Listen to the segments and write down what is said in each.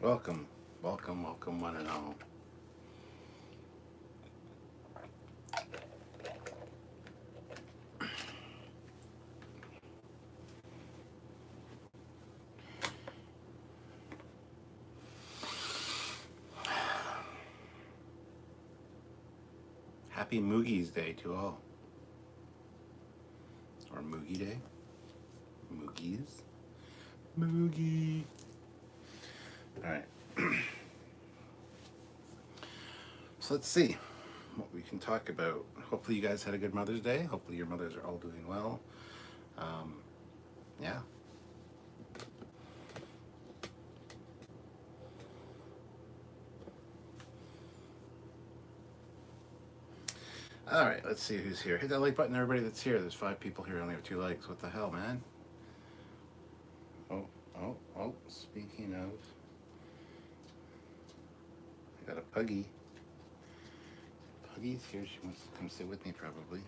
Welcome, welcome, welcome, one and all. Happy Moogie's Day to all. Or Moogie Day. Moogies. Moogie. Alright. So let's see what we can talk about. Hopefully you guys had a good Mother's Day. Hopefully your mothers are all doing well. Yeah. Alright, let's see who's here. Hit that like button, everybody that's here. There's 5 people here, I only have 2 likes. What the hell, man? Oh, speaking of, I got a puggy. Puggy's here, she wants to come sit with me probably.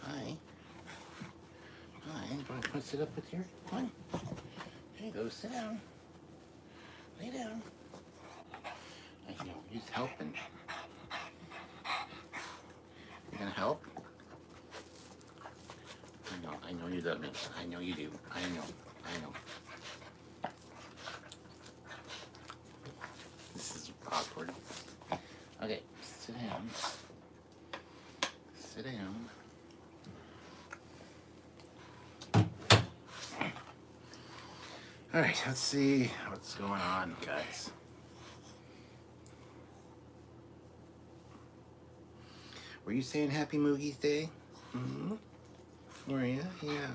Hi. Hi, do you want to come sit up with you? Come on. There you go, sit down. Lay down. I know, you're helping. You gonna help? I know you love me. I know you do. I know. This is awkward. Okay, sit down. Sit down. Alright, let's see what's going on, guys. Were you saying Happy Moogie's Day? Mm-hmm. Were you? Yeah.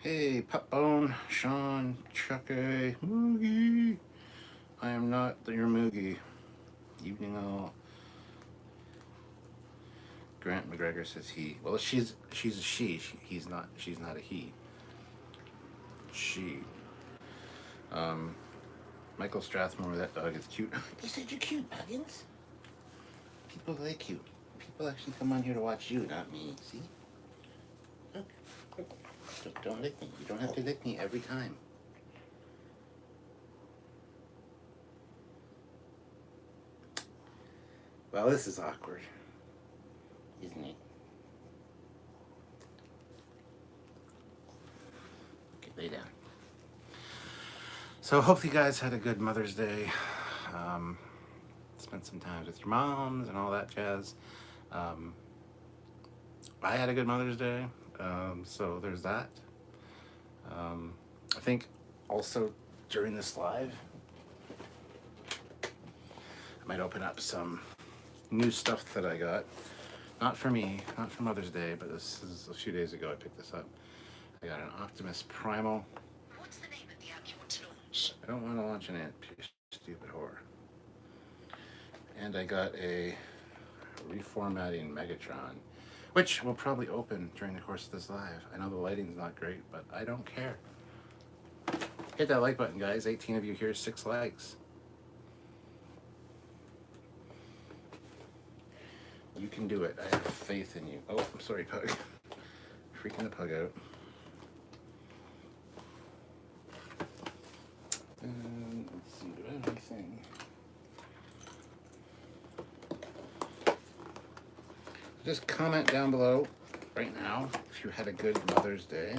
Hey, Pupbone, Sean, Chucky, Moogie. I am not your Moogie. Evening all. Grant McGregor says he. Well, she's a she. He's not. She's not a he. She. Michael Strathmore. That dog is cute. You said you're cute, Buggins. People like you. People actually come on here to watch you, not me. See? Look. Don't lick me. You don't have to lick me every time. Well, this is awkward, isn't it? Okay, lay down. So hopefully you guys had a good Mother's Day. Spent some time with your moms and all that jazz. I had a good Mother's Day, so there's that. I think also during this live, I might open up some new stuff that I got. Not for me, not for Mother's Day, but this is a few days ago I picked this up. I got an Optimus Primal. What's the name of the app you want to launch? I don't want to launch an ant, you stupid whore. And I got a reformatting Megatron, which will probably open during the course of this live. I know the lighting's not great, but I don't care. Hit that like button, guys. 18 of you here, 6 likes. You can do it. I have faith in you. Oh, I'm sorry, Pug. Freaking the Pug out. Let's see, do I have anything? Just comment down below right now if you had a good Mother's Day.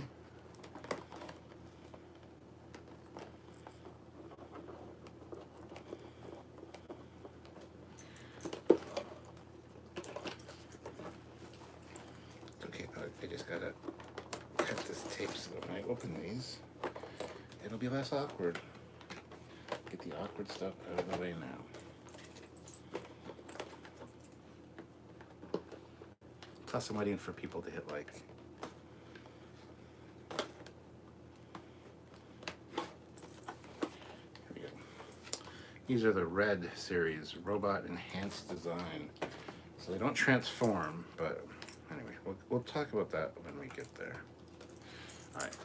It's okay, Pug. I just gotta cut this tape so that when I open these, it'll be less awkward. Get the awkward stuff out of the way now. Plus, I'm waiting for people to hit like. Here we go. These are the Red series, Robot Enhanced Design. So they don't transform, but anyway, we'll talk about that when we get there. All right.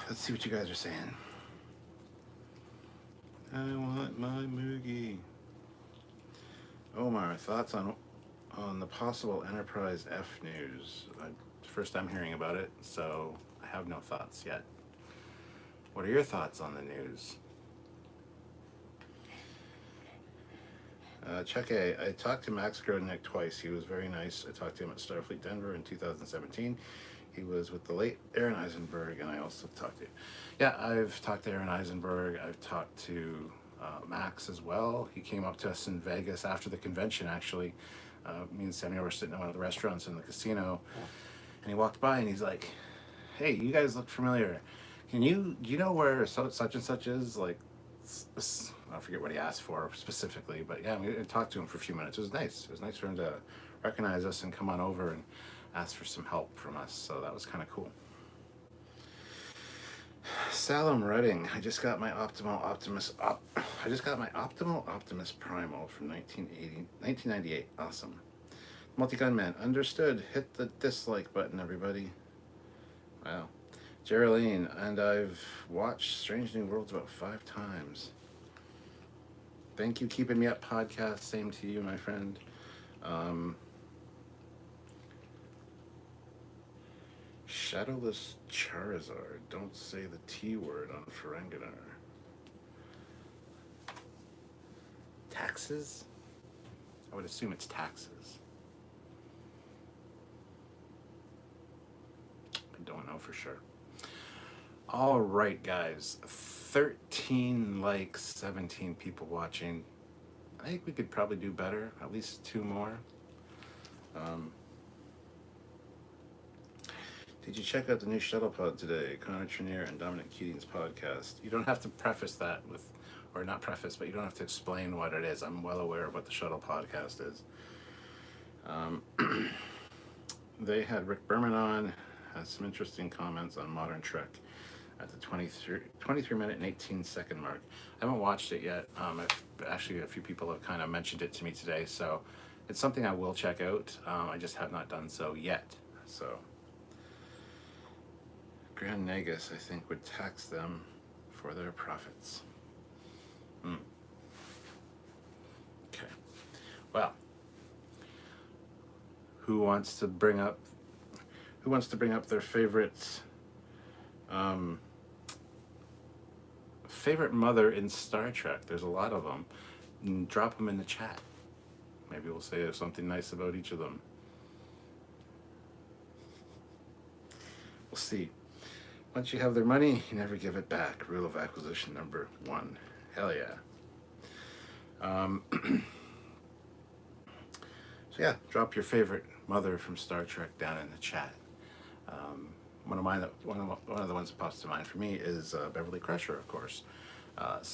Let's see what you guys are saying. I want my Moogie. Omar, thoughts on the possible Enterprise F news? First time hearing about it, so I I have no thoughts yet. What are your thoughts on the news? Chuck A. I talked to Max Grodnick twice. He was very nice. I talked to him at Starfleet Denver in 2017. He was with the late Aaron Eisenberg, and I also talked to... Yeah, I've talked to Aaron Eisenberg. I've talked to Max as well. He came up to us in Vegas after the convention, actually. Me and Samuel were sitting at one of the restaurants in the casino, and he walked by, and he's like, hey, you guys look familiar. Do you know where such and such is? Like, I forget what he asked for specifically, but yeah, we talked to him for a few minutes. It was nice. It was nice for him to recognize us and come on over and ask for some help from us. So that was kind of cool. Salem Redding. I just got my Optimal Optimus Primal from 1998. Awesome. Multi-Gunman. Understood. Hit the dislike button, everybody. Wow. Geraldine, and I've watched Strange New Worlds about 5 times. Thank you, Keeping Me Up podcast. Same to you, my friend. Shadowless Charizard. Don't say the T word on Ferenginar. Taxes? I would assume it's taxes. I don't know for sure. All right, guys. 13 likes, 17 people watching. I think we could probably do better. At least 2 more. Did you check out the new Shuttle Pod today? Connor Trenier and Dominic Keating's podcast. You don't have to preface that with, or not preface, but you don't have to explain what it is. I'm well aware of what the Shuttle Podcast is. They had Rick Berman on, has some interesting comments on Modern Trek at the 23 minute and 18 second mark. I haven't watched it yet. Actually, a few people have kind of mentioned it to me today, so it's something I will check out. I just have not done so yet. So, Grand Nagus, I think, would tax them for their profits. Okay. Well, who wants to bring up their favorite mother in Star Trek? There's a lot of them. And drop them in the chat. Maybe we'll say something nice about each of them. We'll see. Once you have their money, you never give it back. Rule of acquisition number 1. Hell yeah. So yeah, drop your favorite mother from Star Trek down in the chat. One of the ones that pops to mind for me is Beverly Crusher, of course. And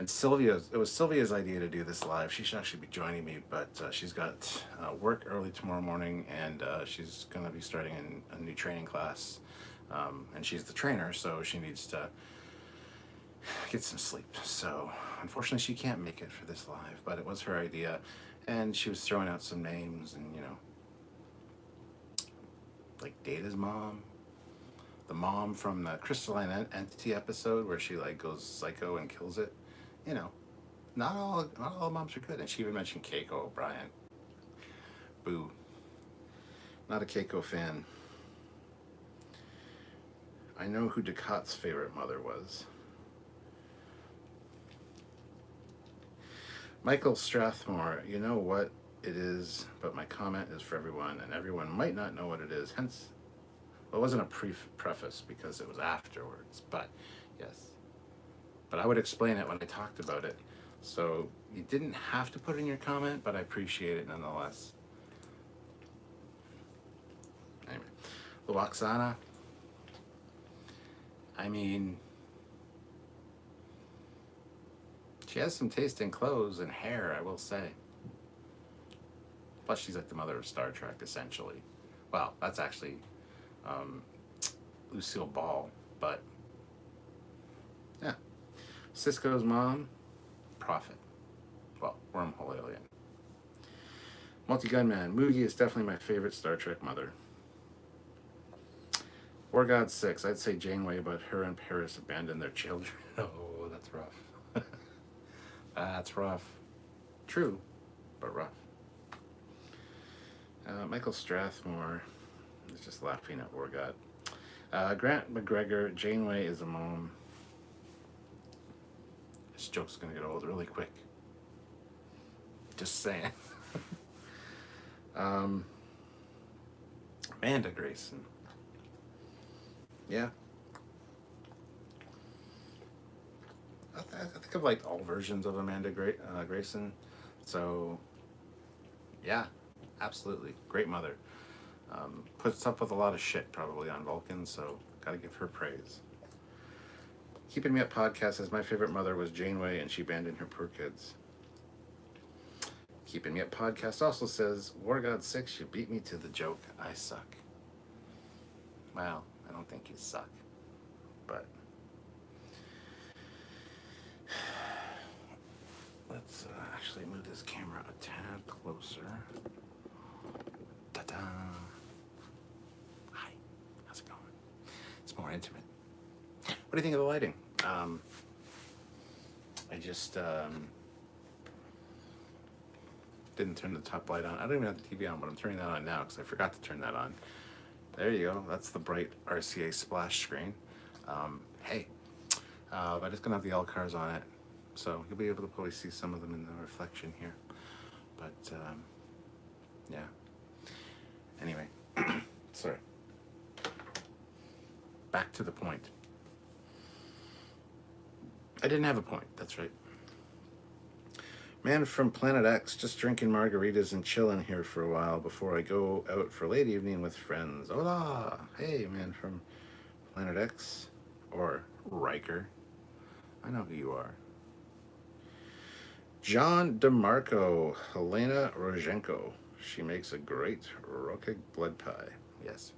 it was Sylvia's idea to do this live. She should actually be joining me, but she's got work early tomorrow morning, and she's going to be starting in a new training class. And she's the trainer, so she needs to get some sleep. So unfortunately, she can't make it for this live, but it was her idea, and she was throwing out some names, and like Data's mom, the mom from the Crystalline Entity episode where she like goes psycho and kills it. Not all moms are good. And she even mentioned Keiko O'Brien. Boo. Not a Keiko fan. I know who Ducat's favorite mother was. Michael Strathmore, you know what it is, but my comment is for everyone, and everyone might not know what it is. Hence, well, it wasn't a preface because it was afterwards, but yes. But I would explain it when I talked about it. So you didn't have to put in your comment, but I appreciate it nonetheless. Anyway, Luoxana. I mean, she has some taste in clothes and hair, I will say. Plus, she's like the mother of Star Trek, essentially. Well, that's actually Lucille Ball, but yeah. Cisco's mom, Prophet. Well, wormhole alien. Multi-Gunman. Moogie is definitely my favorite Star Trek mother. War God 6. I'd say Janeway, but her and Paris abandoned their children. Oh, that's rough. That's rough. True, but rough. Michael Strathmore is just laughing at War God. Grant McGregor, Janeway is a mom. This joke's gonna get old really quick. Just saying. um, Amanda Grayson. Yeah. I think I've liked all versions of Amanda Grayson. So, yeah, absolutely. Great mother. Puts up with a lot of shit probably on Vulcan, so gotta give her praise. Keeping Me Up podcast says my favorite mother was Janeway and she abandoned her poor kids. Keeping Me Up podcast also says War God 6, you beat me to the joke. I suck. Well, I don't think you suck, but let's actually move this camera a tad closer. Ta-da! Hi, how's it going? It's more intimate. What do you think of the lighting? I just didn't turn the top light on. I don't even have the TV on, but I'm turning that on now because I forgot to turn that on. There you go. That's the bright RCA splash screen. Hey, but it's gonna have the L cars on it, so you'll be able to probably see some of them in the reflection here. But yeah. Anyway, sorry. Back to the point. I didn't have a point. That's right. Man from Planet X, just drinking margaritas and chilling here for a while before I go out for late evening with friends. Hola! Hey, man from Planet X. Or Riker. I know who you are. John DeMarco. Helena Rozhenko. She makes a great rocket blood pie. Yes.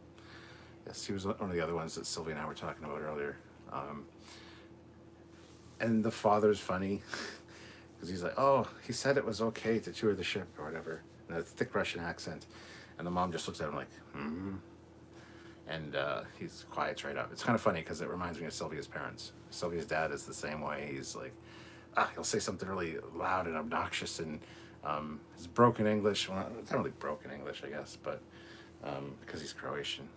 Yes, he was one of the other ones that Sylvia and I were talking about earlier. And the father's funny. Because he's like, oh, he said it was okay to tour the ship or whatever. In a thick Russian accent. And the mom just looks at him like, And he's quiets right up. It's kind of funny because it reminds me of Sylvia's parents. Sylvia's dad is the same way. He's like, he'll say something really loud and obnoxious and his broken English. Well, it's not really broken English, I guess, but because he's Croatian.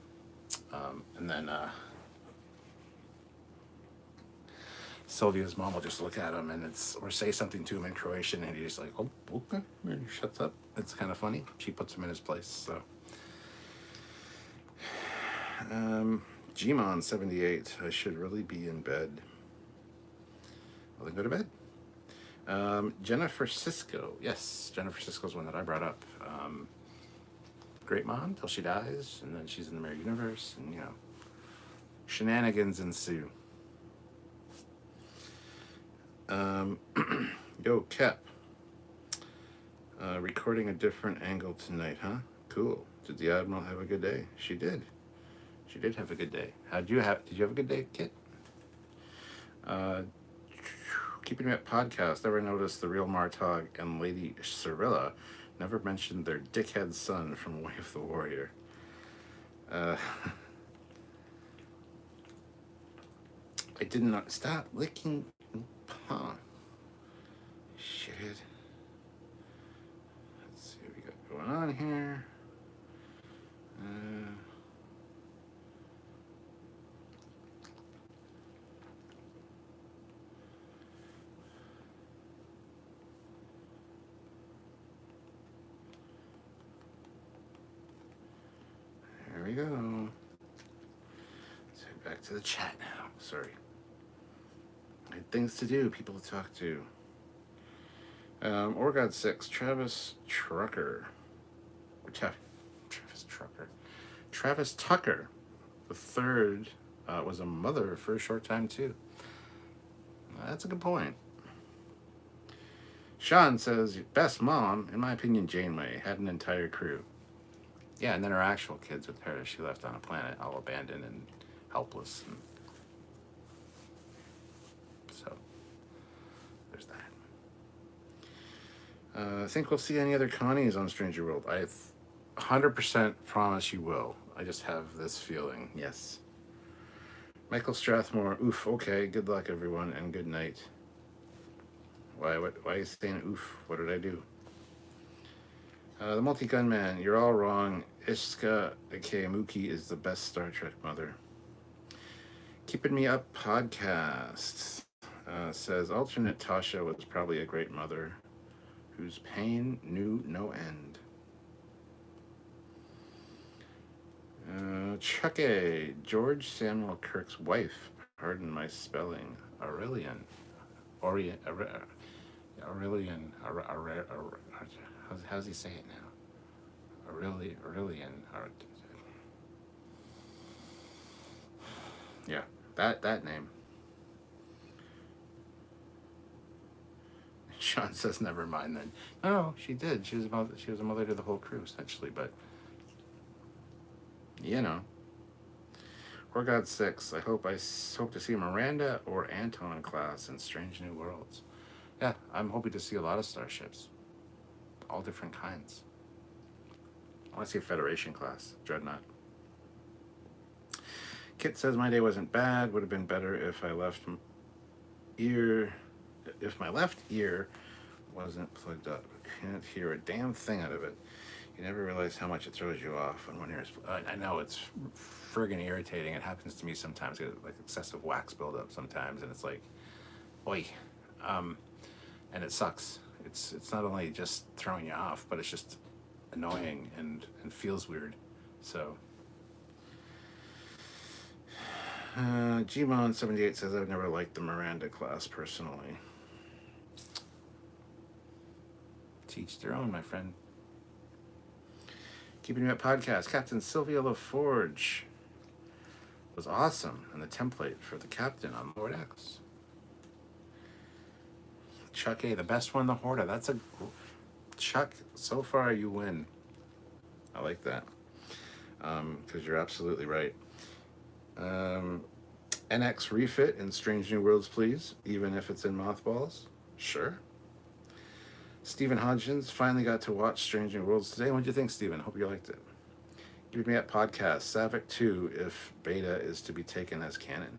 And then Sylvia's mom will just look at him and or say something to him in Croatian, and he's just like, oh, okay, and he shuts up. It's kind of funny. She puts him in his place. So, Gmon 78. I should really be in bed. Well, then go to bed. Jennifer Sisko. Yes, Jennifer Sisko's one that I brought up. Great mom till she dies, and then she's in the Mirror Universe, and shenanigans ensue. Yo, Kep. Recording a different angle tonight, huh? Cool. Did the Admiral have a good day? She did. She did have a good day. Did you have a good day, Kit? Keeping Me Up podcast. Ever noticed the real Martog and Lady Cirilla never mentioned their dickhead son from Way of the Warrior? I did not stop licking. Huh. Shit. Let's see what we got going on here. There we go. Let's head back to the chat now. Sorry. I had things to do, people to talk to. Orgod 6, Travis Trucker. Travis Tucker. The third was a mother for a short time, too. That's a good point. Sean says, best mom, in my opinion, Janeway, had an entire crew. Yeah, and then her actual kids with her, she left on a planet all abandoned and helpless. And so, there's that. I think we'll see any other Connies on Stranger World. I 100% promise you will. I just have this feeling. Yes. Michael Strathmore. Oof. Okay. Good luck, everyone, and good night. Why are you saying oof? What did I do? The Multi-Gun Man. You're all wrong. Ishka aka Mookie is the best Star Trek mother. Keeping Me Up podcast says alternate Tasha was probably a great mother whose pain knew no end. Chucky, George Samuel Kirk's wife, pardon my spelling, Aurelian. Aurelian. How's he say it now? Aurelian. Yeah, that name. Sean says, "Never mind then." No, she did. She was a mother to the whole crew, essentially. But you know, For God's sakes, I hope to see Miranda or Anton in class in Strange New Worlds. Yeah, I'm hoping to see a lot of starships, all different kinds. I want to see a Federation class, Dreadnought. Kit says my day wasn't bad. Would have been better if my left ear wasn't plugged up. I can't hear a damn thing out of it. You never realize how much it throws you off when one ear is. I know it's friggin' irritating. It happens to me sometimes. I get like excessive wax buildup sometimes, and it's like, oi, and it sucks. It's not only just throwing you off, but it's just annoying and feels weird. So. Gmon78 says I've never liked the Miranda class personally. Teach their own, my friend. Keeping You Up podcast. Captain Sylvia LaForge was awesome, and the template for the captain on Lord X. Chuck A, the best one, the Horta. That's a Chuck. So far, you win. I like that because you're absolutely right. NX refit in Strange New Worlds, please, even if it's in mothballs. Sure. Stephen Hodgins finally got to watch Strange New Worlds today. What did you think, Stephen? Hope you liked it. Keep Me Up podcast. Savick 2, if beta is to be taken as canon.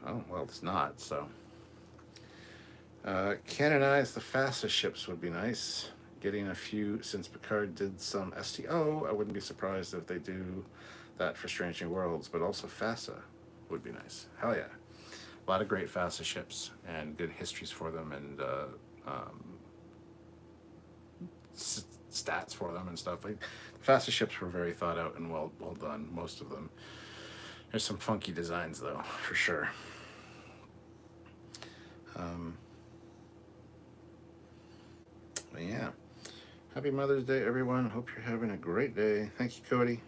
Oh, well, it's not, so. Canonize the fastest ships would be nice. Getting a few since Picard did some STO. I wouldn't be surprised if they do that for Strange New Worlds, but also FASA would be nice. Hell yeah. A lot of great FASA ships and good histories for them and stats for them and stuff. Like FASA ships were very thought out and well done, most of them. There's some funky designs though, for sure. But yeah. Happy Mother's Day, everyone. Hope you're having a great day. Thank you, Cody.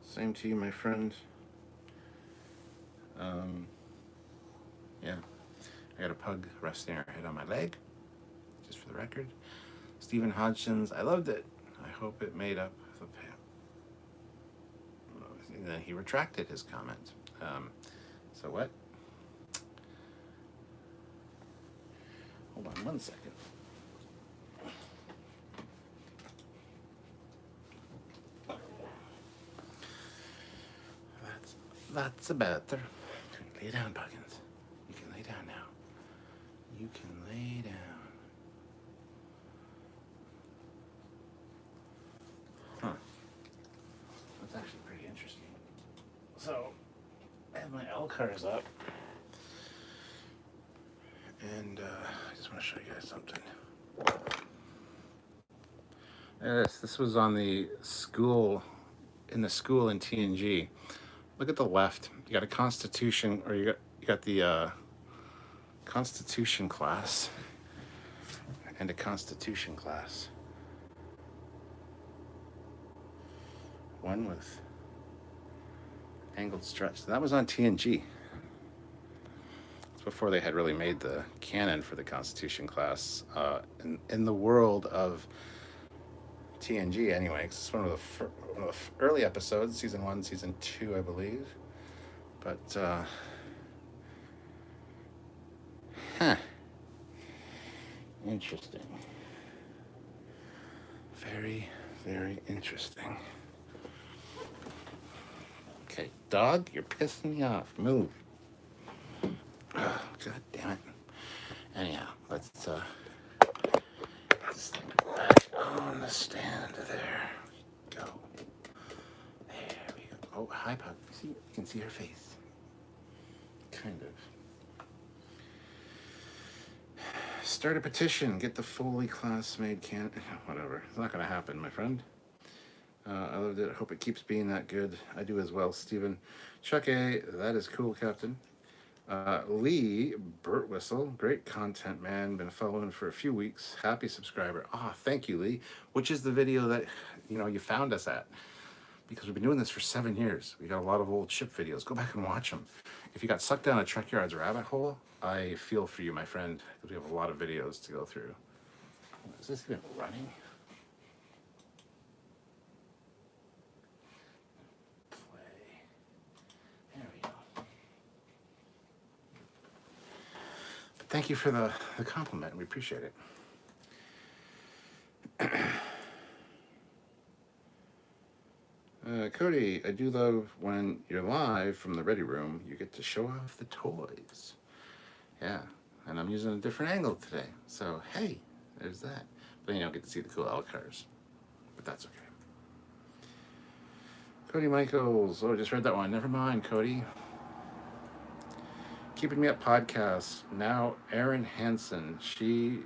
Same to you, my friend. Yeah. I got a pug resting her head on my leg, just for the record. Stephen Hodgins, I loved it. I hope it made up the pay. And then he retracted his comment. So what? Hold on 1 second. That's better. Lay down, Puggins. You can lay down now. You can lay down. Huh. That's actually pretty interesting. So, I have my L cars up. And I just want to show you guys something. This was on the school, in TNG. Look at the left. You got a Constitution, or you got the Constitution class and a Constitution class. One with angled struts. That was on TNG. It's before they had really made the canon for the Constitution class in the world of TNG anyway, because it's one of the early episodes, season 1, season 2, I believe. But interesting. Very, very interesting. Okay, dog, you're pissing me off. Move. Oh, God damn it. Anyhow, let's this thing back on the stand. There we go. There we go. Oh, hi, Puck. See, you can see her face. Kind of. Start a petition. Get the Foley class made whatever. It's not going to happen, my friend. I loved it. I hope it keeps being that good. I do as well, Stephen. Chuck A. That is cool, Captain. Lee Burtwhistle. Great content, man. Been following for a few weeks. Happy subscriber. Thank you, Lee. Which is the video that, you found us at. Because we've been doing this for 7 years. We got a lot of old ship videos. Go back and watch them. If you got sucked down a Trekyards rabbit hole, I feel for you, my friend, because we have a lot of videos to go through. Is this even running? Play. There we go. But thank you for the compliment. We appreciate it. Cody, I do love when you're live from the ready room, you get to show off the toys. Yeah, and I'm using a different angle today. So, hey, there's that. But then you don't get to see the cool L cars. But that's okay. Cody Michaels. Oh, I just read that one. Never mind, Cody. Keeping Me Up podcast. Now, Erin Hansen. She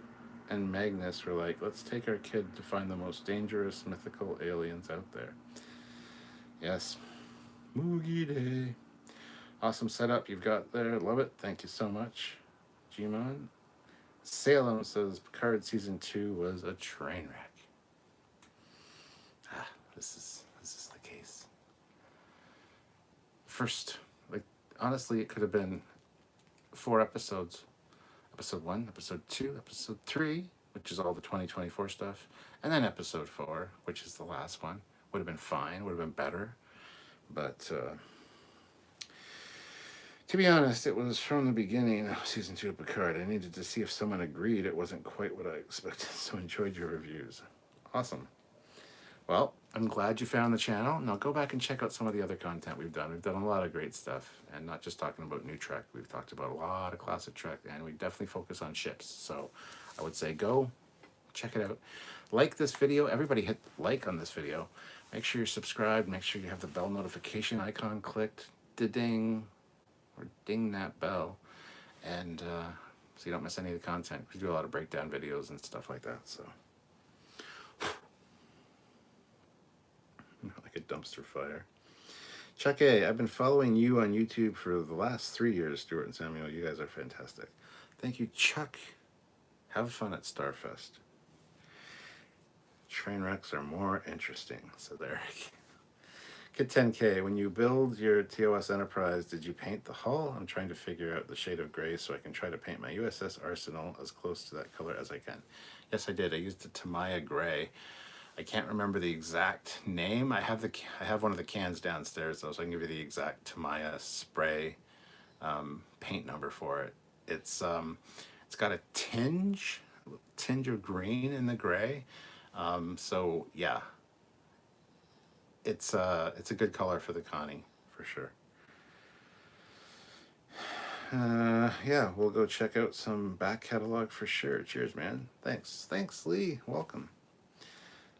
and Magnus were like, let's take our kid to find the most dangerous mythical aliens out there. Yes. Moogie Day. Awesome setup you've got there. Love it. Thank you so much. Gmon. Salem says Picard season 2 was a train wreck. This is the case. First, honestly, it could have been 4 episodes. Episode 1, episode 2, episode 3, which is all the 2024 stuff, and then episode 4, which is the last one. Would have been fine, would have been better, but to be honest, it was from the beginning of season 2 of Picard. I needed to see if someone agreed it wasn't quite what I expected, so enjoyed your reviews. Awesome. Well, I'm glad you found the channel. Now go back and check out some of the other content we've done. We've done a lot of great stuff, and not just talking about new Trek. We've talked about a lot of classic Trek, and we definitely focus on ships. So I would say go check it out. Like this video. Everybody hit like on this video. Make sure you're subscribed. Make sure you have the bell notification icon clicked. Ding, or ding that bell. And so you don't miss any of the content. We do a lot of breakdown videos and stuff like that. So, like a dumpster fire. Chuck A, I've been following you on YouTube for the last 3 years, Stuart and Samuel. You guys are fantastic. Thank you, Chuck. Have fun at Starfest. Train wrecks are more interesting, said Eric. Kid 10K, when you build your TOS Enterprise, did you paint the hull? I'm trying to figure out the shade of gray so I can try to paint my USS Arsenal as close to that color as I can. Yes, I did. I used the Tamiya gray. I can't remember the exact name. I have one of the cans downstairs, though, so I can give you the exact Tamiya spray paint number for it. It's got a tinge of green in the gray. So yeah, it's a good color for the Connie for sure. Yeah, we'll go check out some back catalog for sure. Cheers, man. Thanks, Lee. Welcome.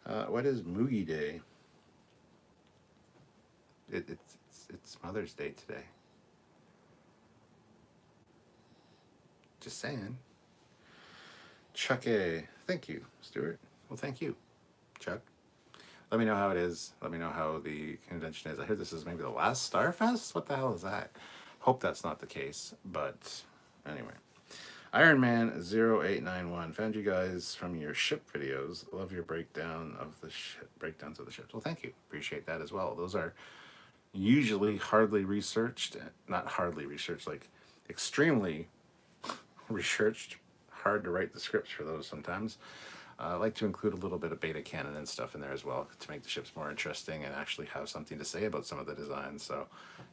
What is Moogie Day? It's Mother's Day today. Just saying. Chuck A. Thank you, Stuart. Well, thank you, Chuck. Let me know how it is. Let me know how the convention is. I heard this is maybe the last Starfest? What the hell is that? Hope that's not the case, but anyway. Iron Man 0891. Found you guys from your ship videos. Love your breakdowns of the ships. Well, thank you. Appreciate that as well. Those are usually hardly researched. Not hardly researched, like extremely researched. Hard to write the scripts for those sometimes. I like to include a little bit of beta canon and stuff in there as well to make the ships more interesting and actually have something to say about some of the designs. So,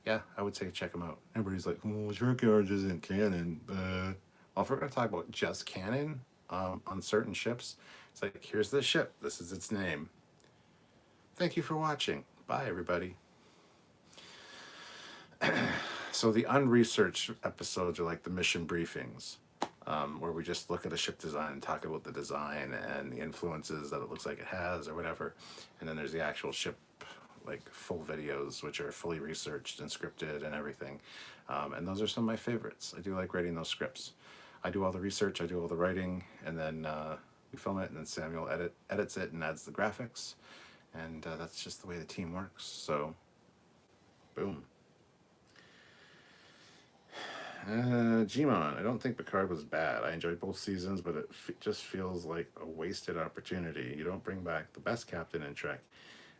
yeah, I would say check them out. Everybody's like, well, Trekyards isn't canon. Well, if we're going to talk about just canon on certain ships, it's like, here's the ship. This is its name. Thank you for watching. Bye, everybody. So the unresearched episodes are like the mission briefings. Where we just look at a ship design and talk about the design and the influences that it looks like it has or whatever. And then there's the actual ship like full videos, which are fully researched and scripted and everything. And those are some of my favorites. I do like writing those scripts. I do all the research, I do all the writing, and then we film it, and then Samuel edits it and adds the graphics, and that's just the way the team works. So, boom. Gmon, I don't think Picard was bad. I enjoyed both seasons, but it just feels like a wasted opportunity. You don't bring back the best captain in Trek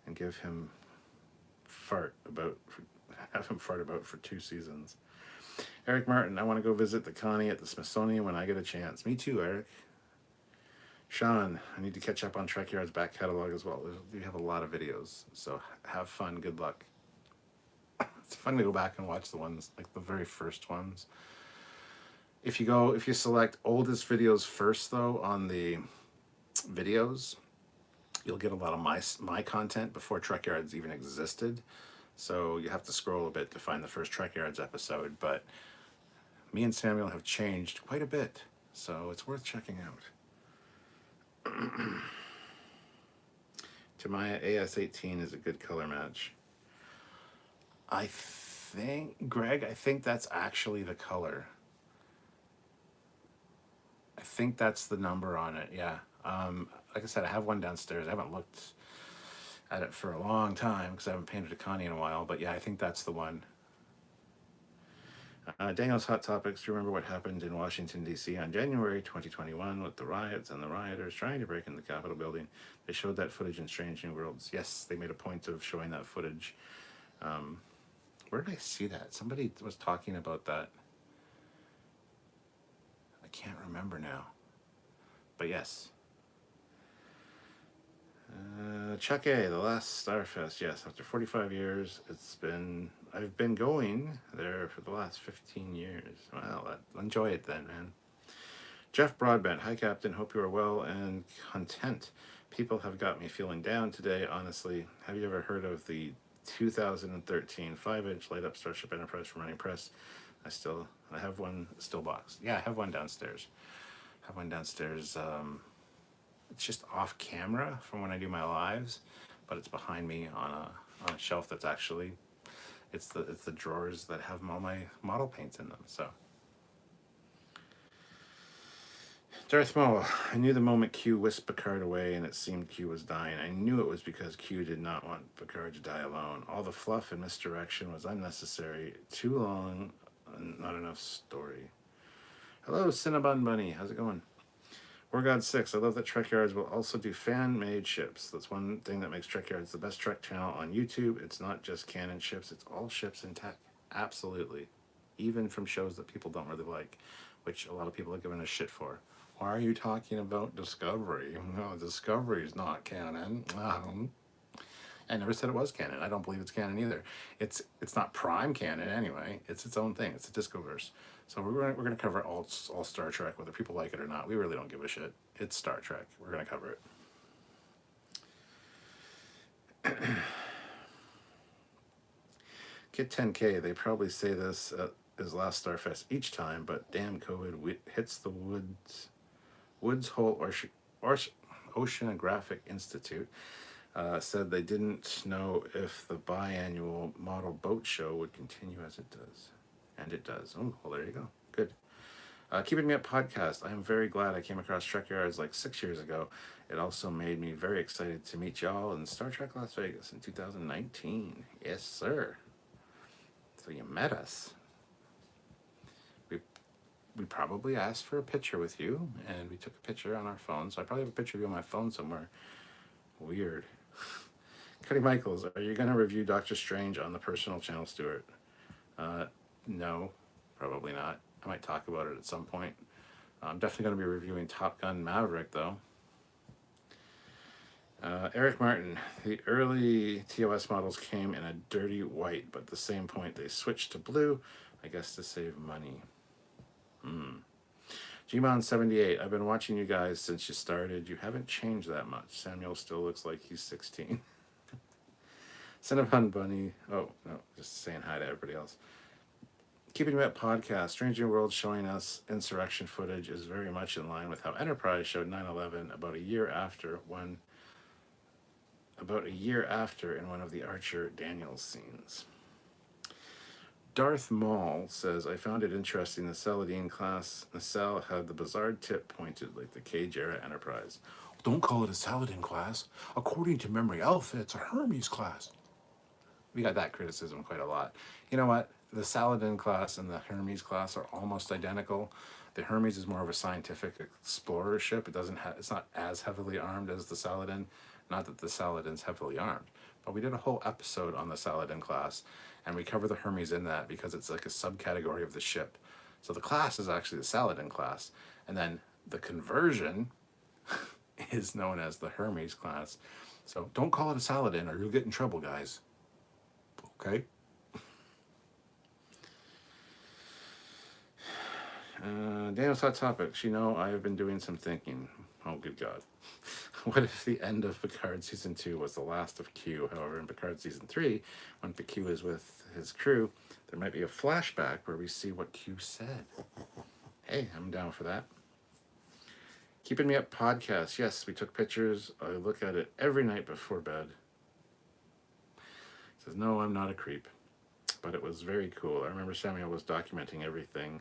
and give him have him fart about for 2 seasons. Eric Martin, I want to go visit the Connie at the Smithsonian when I get a chance. Me too, Eric. Sean, I need to catch up on Trekyards back catalog as well. We have a lot of videos, so have fun. Good luck. It's fun to go back and watch the ones, like the very first ones. If you select oldest videos first, though, on the videos, you'll get a lot of my content before Trekyards even existed. So you have to scroll a bit to find the first Trekyards episode, but me and Samuel have changed quite a bit, so it's worth checking out. Tamaya AS18 is a good color match. I think that's actually the color. I think that's the number on it, yeah. Like I said, I have one downstairs. I haven't looked at it for a long time because I haven't painted a Connie in a while, but yeah, I think that's the one. Daniel's Hot Topics. Do you remember what happened in Washington, D.C. on January 2021 with the riots and the rioters trying to break in the Capitol building? They showed that footage in Strange New Worlds. Yes, they made a point of showing that footage. Where did I see that? Somebody was talking about that. I can't remember now. But yes. Chuck A, the last Starfest. Yes, after 45 years, I've been going there for the last 15 years. Well, enjoy it then, man. Jeff Broadbent, hi Captain, hope you are well and content. People have got me feeling down today, honestly. Have you ever heard of the 2013 5-inch light-up Starship Enterprise from Running Press? I have one still boxed. Yeah, I have one downstairs. It's just off camera from when I do my lives, but it's behind me on a shelf that's actually, it's the drawers that have all my model paints in them. So, Darth Maul, I knew the moment Q whisked Picard away and it seemed Q was dying. I knew it was because Q did not want Picard to die alone. All the fluff and misdirection was unnecessary. Too long, not enough story. Hello, Cinnabon Bunny. How's it going? War God 6, I love that Trekyards will also do fan-made ships. That's one thing that makes Trekyards the best Trek channel on YouTube. It's not just canon ships, it's all ships in tech. Absolutely. Even from shows that people don't really like, which a lot of people are giving a shit for. Why are you talking about Discovery? No, Discovery is not canon. I never said it was canon. I don't believe it's canon either. It's not prime canon anyway. It's its own thing. It's a Discoverse. So we're gonna cover all Star Trek, whether people like it or not. We really don't give a shit. It's Star Trek. We're gonna cover it. Kit 10K. They probably say this is last Starfest each time, but damn COVID hits the Woods Hole Oceanographic Institute. Said they didn't know if the biannual model boat show would continue as it does. And it does. Oh, well, there you go. Good. Keeping Me Up podcast. I am very glad I came across Trekyards like 6 years ago. It also made me very excited to meet y'all in Star Trek Las Vegas in 2019. Yes, sir. So you met us. We probably asked for a picture with you, and we took a picture on our phone. So I probably have a picture of you on my phone somewhere. Weird. Cuddy Michaels, are you going to review Doctor Strange on the personal channel, Stuart? No, probably not. I might talk about it at some point. I'm definitely going to be reviewing Top Gun Maverick, though. Eric Martin, the early TOS models came in a dirty white, but at the same point they switched to blue, I guess to save money. Gmon78, I've been watching you guys since you started. You haven't changed that much. Samuel still looks like he's 16. Cinnabon Bunny. Oh, no, just saying hi to everybody else. Keeping Me Up podcast. Strange New World showing us insurrection footage is very much in line with how Enterprise showed 9/11 about a year after one about a year after in one of the Archer Daniels scenes. Darth Maul says, I found it interesting the Saladin class nacelle had the bizarre tip pointed like the Cage-era Enterprise. Don't call it a Saladin class. According to Memory Alpha, it's a Hermes class. We got that criticism quite a lot. You know what? The Saladin class and the Hermes class are almost identical. The Hermes is more of a scientific explorer ship. It's not as heavily armed as the Saladin. Not that the Saladin's heavily armed. But we did a whole episode on the Saladin class, and we cover the Hermes in that because it's like a subcategory of the ship. So the class is actually the Saladin class, and then the conversion is known as the Hermes class. So don't call it a Saladin or you'll get in trouble, guys. Okay? Daniel's Hot Topics. You know, I have been doing some thinking. Oh, good God. What if the end of Picard Season 2 was the last of Q? However, in Picard Season 3, when Q is with his crew, there might be a flashback where we see what Q said. Hey, I'm down for that. Keeping Me Up podcast. Yes, we took pictures. I look at it every night before bed. He says, no, I'm not a creep. But it was very cool. I remember Samuel was documenting everything.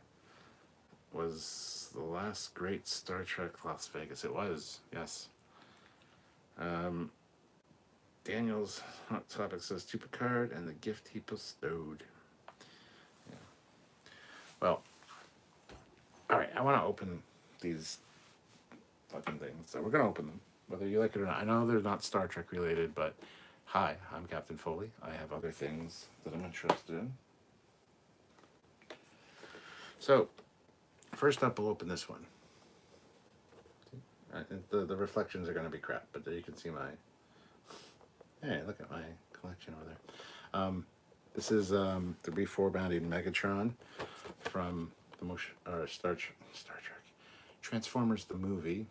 Was the last great Star Trek Las Vegas. It was, yes. Daniel's Hot Topic says, to Picard and the gift he bestowed. Yeah. Well, all right, I want to open these fucking things. So we're going to open them, whether you like it or not. I know they're not Star Trek related, but hi, I'm Captain Foley. I have other things that I'm interested in. So, first up, we'll open this one. The reflections are going to be crap, but there you can see my... Hey, look at my collection over there. This is the reformatted Megatron from the Star Trek. Transformers the movie.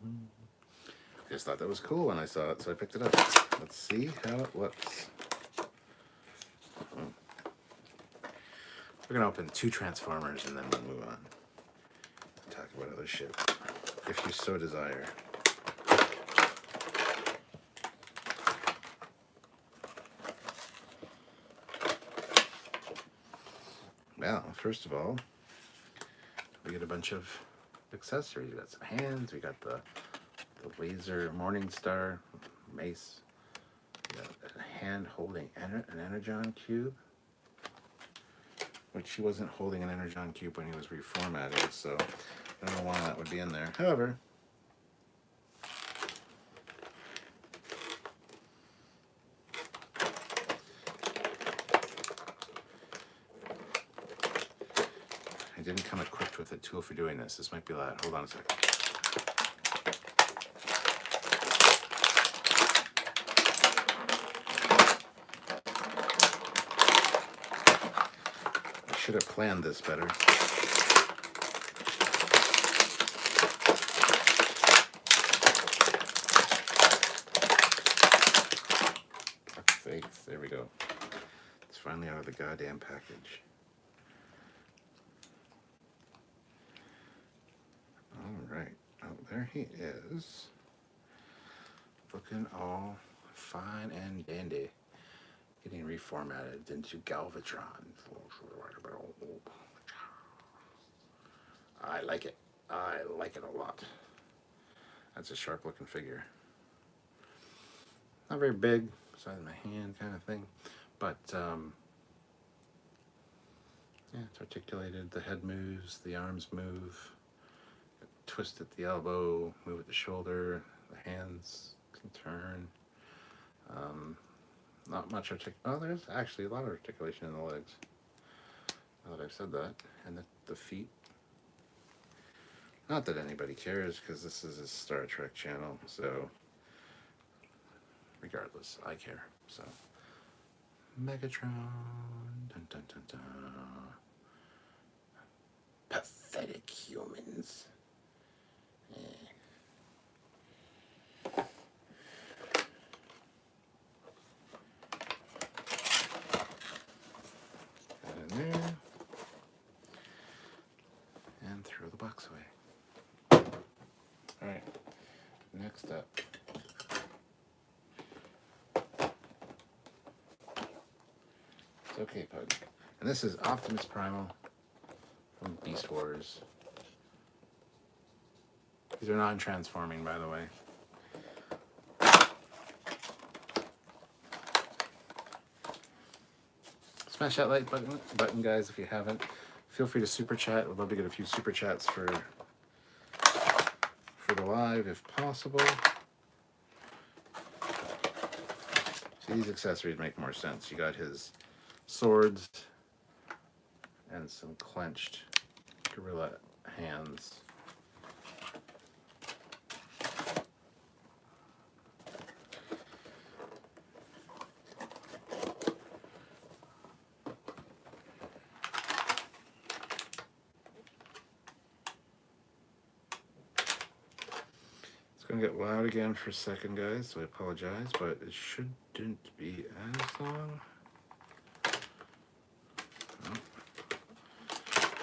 I just thought that was cool when I saw it, so I picked it up. Let's see how it looks. We're going to open 2 Transformers and then we'll move on. Talk about other shit, if you so desire. Well, first of all, we get a bunch of accessories. We got some hands. We got the laser Morning Star mace. We got a hand holding an Energon cube, which he wasn't holding an Energon cube when he was reformatting, so I don't know why that would be in there. However, I didn't come equipped with a tool for doing this. This might be loud. Hold on a second. I should have planned this better. Fuck's sakes. There we go. It's finally out of the goddamn package. Right. Oh, there he is. Looking all fine and dandy. Getting reformatted into Galvatron. I like it. I like it a lot. That's a sharp looking figure. Not very big, size of my hand kind of thing. But, yeah, it's articulated. The head moves, the arms move. Twist at the elbow, move at the shoulder, the hands can turn. Not much oh, there's actually a lot of articulation in the legs. Now that I've said that. And the feet. Not that anybody cares, because this is a Star Trek channel, so regardless, I care. So, Megatron. Dun, dun, dun, dun. Pathetic humans. That in there. And throw the box away. Alright, next up. It's okay, Pug. And this is Optimus Primal from Beast Wars. These are non-transforming, by the way. Smash that like button, guys, if you haven't. Feel free to super chat. We'd love to get a few super chats for the live, if possible. See, these accessories make more sense. You got his swords and some clenched gorilla hands. It's gonna get loud again for a second, guys, so I apologize, but it shouldn't be as long.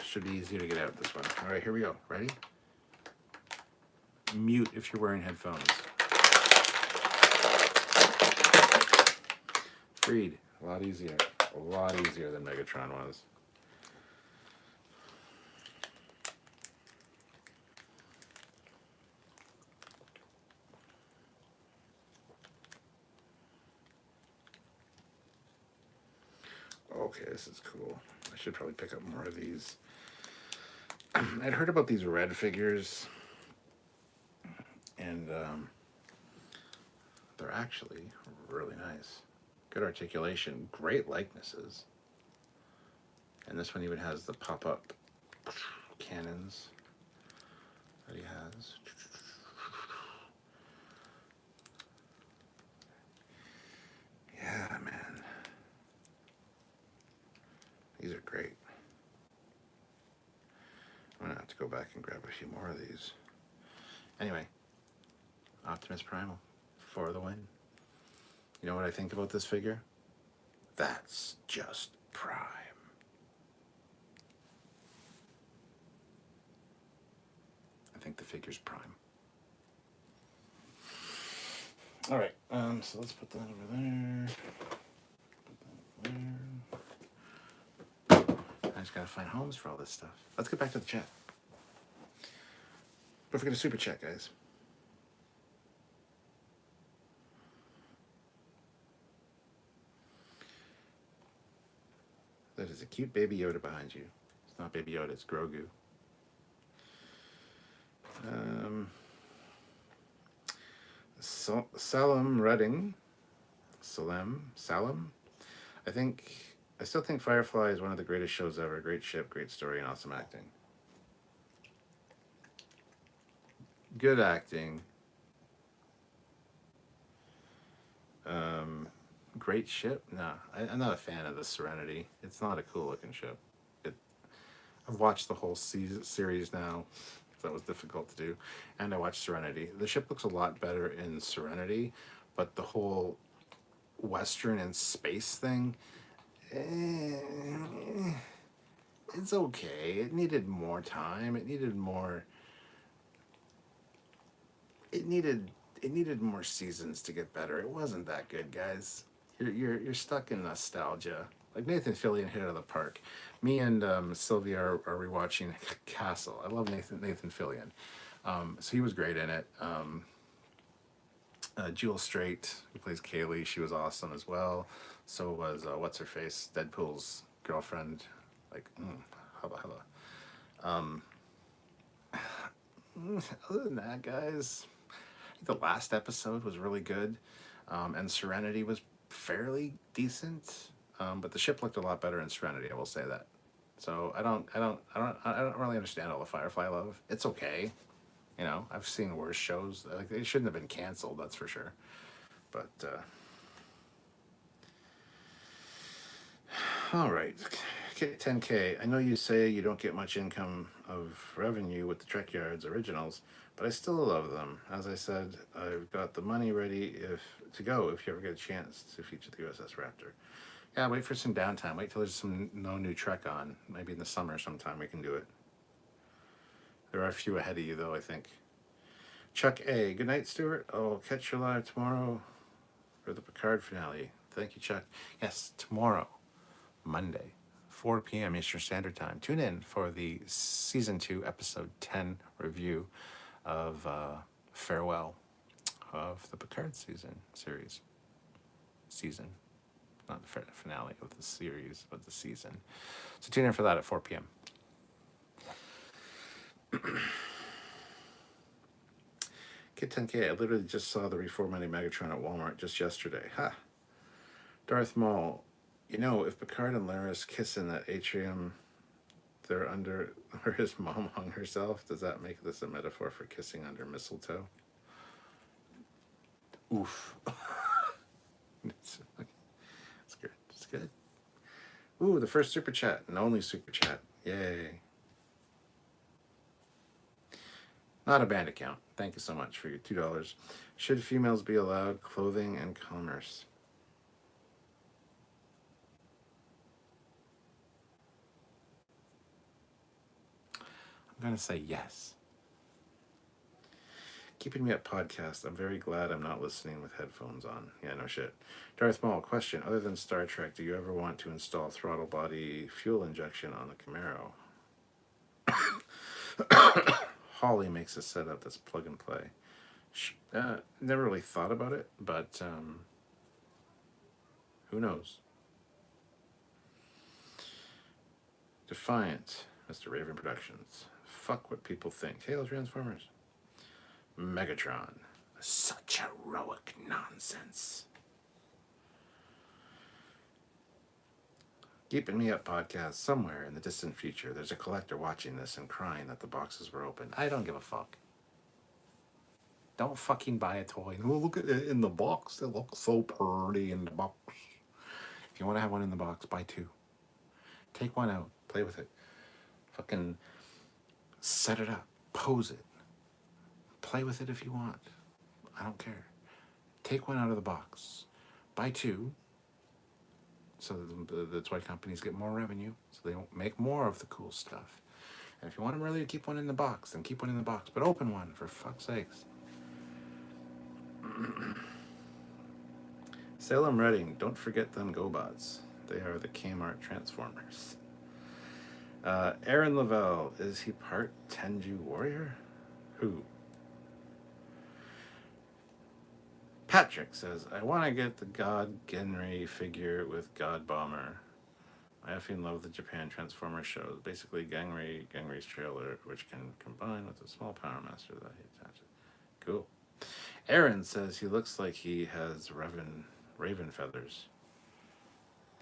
Should be easier to get out this one. All right, here we go. Ready? Mute if you're wearing headphones. Freed. A lot easier. A lot easier than Megatron was. Okay, this is cool. I should probably pick up more of these. I'd heard about these red figures, and they're actually really nice. Good articulation, great likenesses. And this one even has the pop-up cannons that he has. Yeah, man. These are great. I'm gonna have to go back and grab a few more of these. Anyway, Optimus Primal for the win. You know what I think about this figure? That's just prime. I think the figure's prime. All right, so let's put that over there. Put that over there. I just gotta find homes for all this stuff. Let's get back to the chat. Don't forget to super chat, guys. That is a cute Baby Yoda behind you. It's not Baby Yoda, it's Grogu. Salem Redding. Salem. I still think Firefly is one of the greatest shows ever. Great ship, great story, and awesome acting. Good acting. Great ship? No, I'm not a fan of the Serenity. It's not a cool looking ship. I've watched the whole series now. That was difficult to do. And I watched Serenity. The ship looks a lot better in Serenity, but the whole Western and space thing, it's okay. It needed more time. It needed more seasons to get better. It wasn't that good, guys. You're stuck in nostalgia. Like Nathan Fillion hit it out of the park. Me and Sylvia are rewatching Castle. I love Nathan Fillion. So he was great in it. Jewel Straight, who plays Kaylee, she was awesome as well. So was what's her face, Deadpool's girlfriend. Like, hubba. Other than that, guys, I think the last episode was really good, and Serenity was fairly decent. But the ship looked a lot better in Serenity. I will say that. So I don't really understand all the Firefly love. It's okay, you know. I've seen worse shows. Like they shouldn't have been canceled. That's for sure. But all right, 10K. I know you say you don't get much income of revenue with the Trekyards originals, but I still love them. As I said, I've got the money ready to go if you ever get a chance to feature the USS Raptor. Yeah, wait for some downtime. Wait till there's no new Trek on. Maybe in the summer sometime we can do it. There are a few ahead of you, though, I think. Chuck A. Good night, Stuart. I'll catch you live tomorrow for the Picard finale. Thank you, Chuck. Yes, tomorrow. Monday, 4 p.m. Eastern Standard Time. Tune in for the Season 2, Episode 10 review of Farewell of the Picard season. Not the finale of the series, but the season. So tune in for that at 4 p.m. Kid 10K, I literally just saw the reformatting Megatron at Walmart just yesterday. Ha! Darth Maul, you know, if Picard and Laris kiss in that atrium they're under, where his mom hung herself, does that make this a metaphor for kissing under mistletoe? Oof. It's good. It's good. Ooh, the first super chat and only super chat. Yay. Not a band account. Thank you so much for your $2. Should females be allowed clothing and commerce? I'm going to say yes. Keeping Me Up podcast. I'm very glad I'm not listening with headphones on. Yeah, no shit. Darth Maul, question. Other than Star Trek, do you ever want to install throttle body fuel injection on the Camaro? Holly makes a setup that's plug and play. Never really thought about it, but who knows? Defiant, Mr. Raven Productions. Fuck what people think. Hail Transformers. Megatron. Such heroic nonsense. Keeping Me Up podcast. Somewhere in the distant future, there's a collector watching this and crying that the boxes were open. I don't give a fuck. Don't fucking buy a toy. Oh, look at it in the box. It looks so pretty in the box. If you want to have one in the box, buy two. Take one out. Play with it. Fucking set it up. Pose it. Play with it if you want. I don't care. Take one out of the box. Buy two. So the toy companies get more revenue. So they don't make more of the cool stuff. And if you want them really to keep one in the box, then keep one in the box. But open one, for fuck's sakes. Salem Redding, don't forget them GoBots. They are the Kmart Transformers. Aaron Lavelle, is he part Tenju Warrior? Who? Patrick says, I want to get the God Genri figure with God Bomber. I effing love the Japan Transformers shows. Basically, Genri's trailer, which can combine with a small Power Master that he attaches. Cool. Aaron says he looks like he has raven feathers.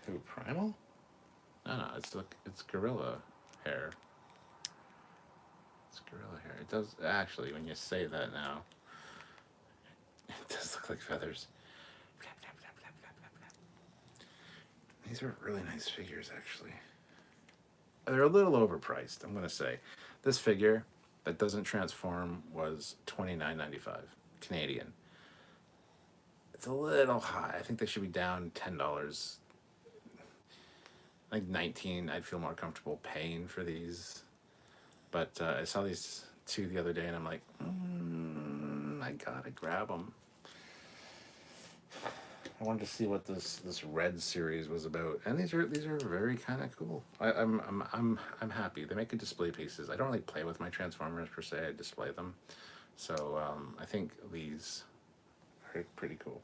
Who, Primal? No, it's gorilla hair. It's gorilla hair. It does, actually, when you say that now, it does look like feathers. These are really nice figures, actually. They're a little overpriced, I'm going to say. This figure that doesn't transform was $29.95 Canadian. It's a little high. I think they should be down $10. Like $19, I'd feel more comfortable paying for these. But I saw these two the other day, and I'm like, I gotta grab them. I wanted to see what this red series was about, and these are very kind of cool. I'm happy. They make good display pieces. I don't really play with my Transformers per se. I display them, so I think these are pretty cool.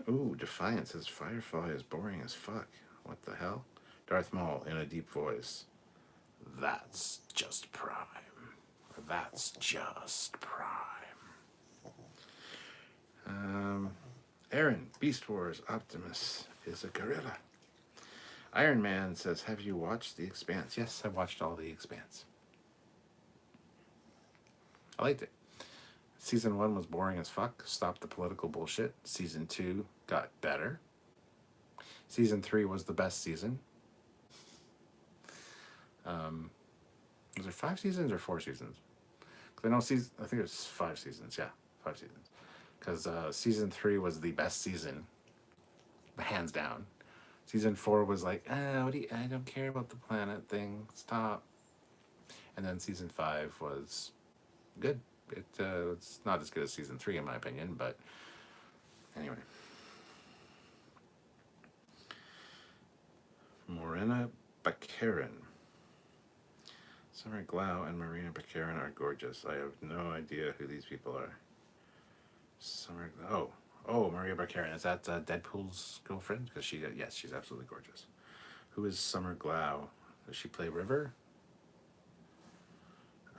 Ooh, Defiant says Firefly is boring as fuck. What the hell? Darth Maul in a deep voice. That's just Prime. That's just Prime. Aaron, Beast Wars Optimus is a gorilla. Iron Man says, have you watched The Expanse? Yes, I've watched all The Expanse. I liked it. Season 1 was boring as fuck. Stopped the political bullshit. Season 2 got better. Season 3 was the best season. Was there 5 seasons or 4 seasons? Because I think it was 5 seasons. Yeah, 5 seasons. Because season 3 was the best season, hands down. Season 4 was like, I don't care about the planet thing. Stop. And then season 5 was good. It's not as good as season 3 in my opinion, but anyway. Marina Baccarin. Summer Glau and Marina Baccarin are gorgeous. I have no idea who these people are. Summer Glau. Oh, Maria Baccarin. Is that Deadpool's girlfriend? Because yes, she's absolutely gorgeous. Who is Summer Glau? Does she play River?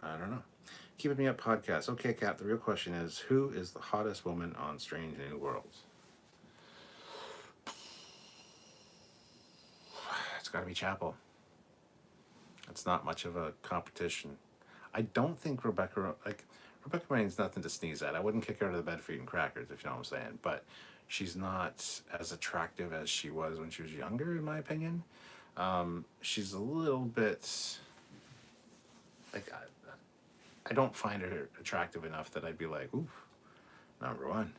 I don't know. Keeping Me Up podcast. Okay, Kat, the real question is, who is the hottest woman on Strange New Worlds? It's got to be Chapel. It's not much of a competition. I don't think Rebecca Rain's nothing to sneeze at. I wouldn't kick her out of the bed for eating crackers, if you know what I'm saying. But she's not as attractive as she was when she was younger, in my opinion. She's a little bit like I don't find her attractive enough that I'd be like, ooh, number one.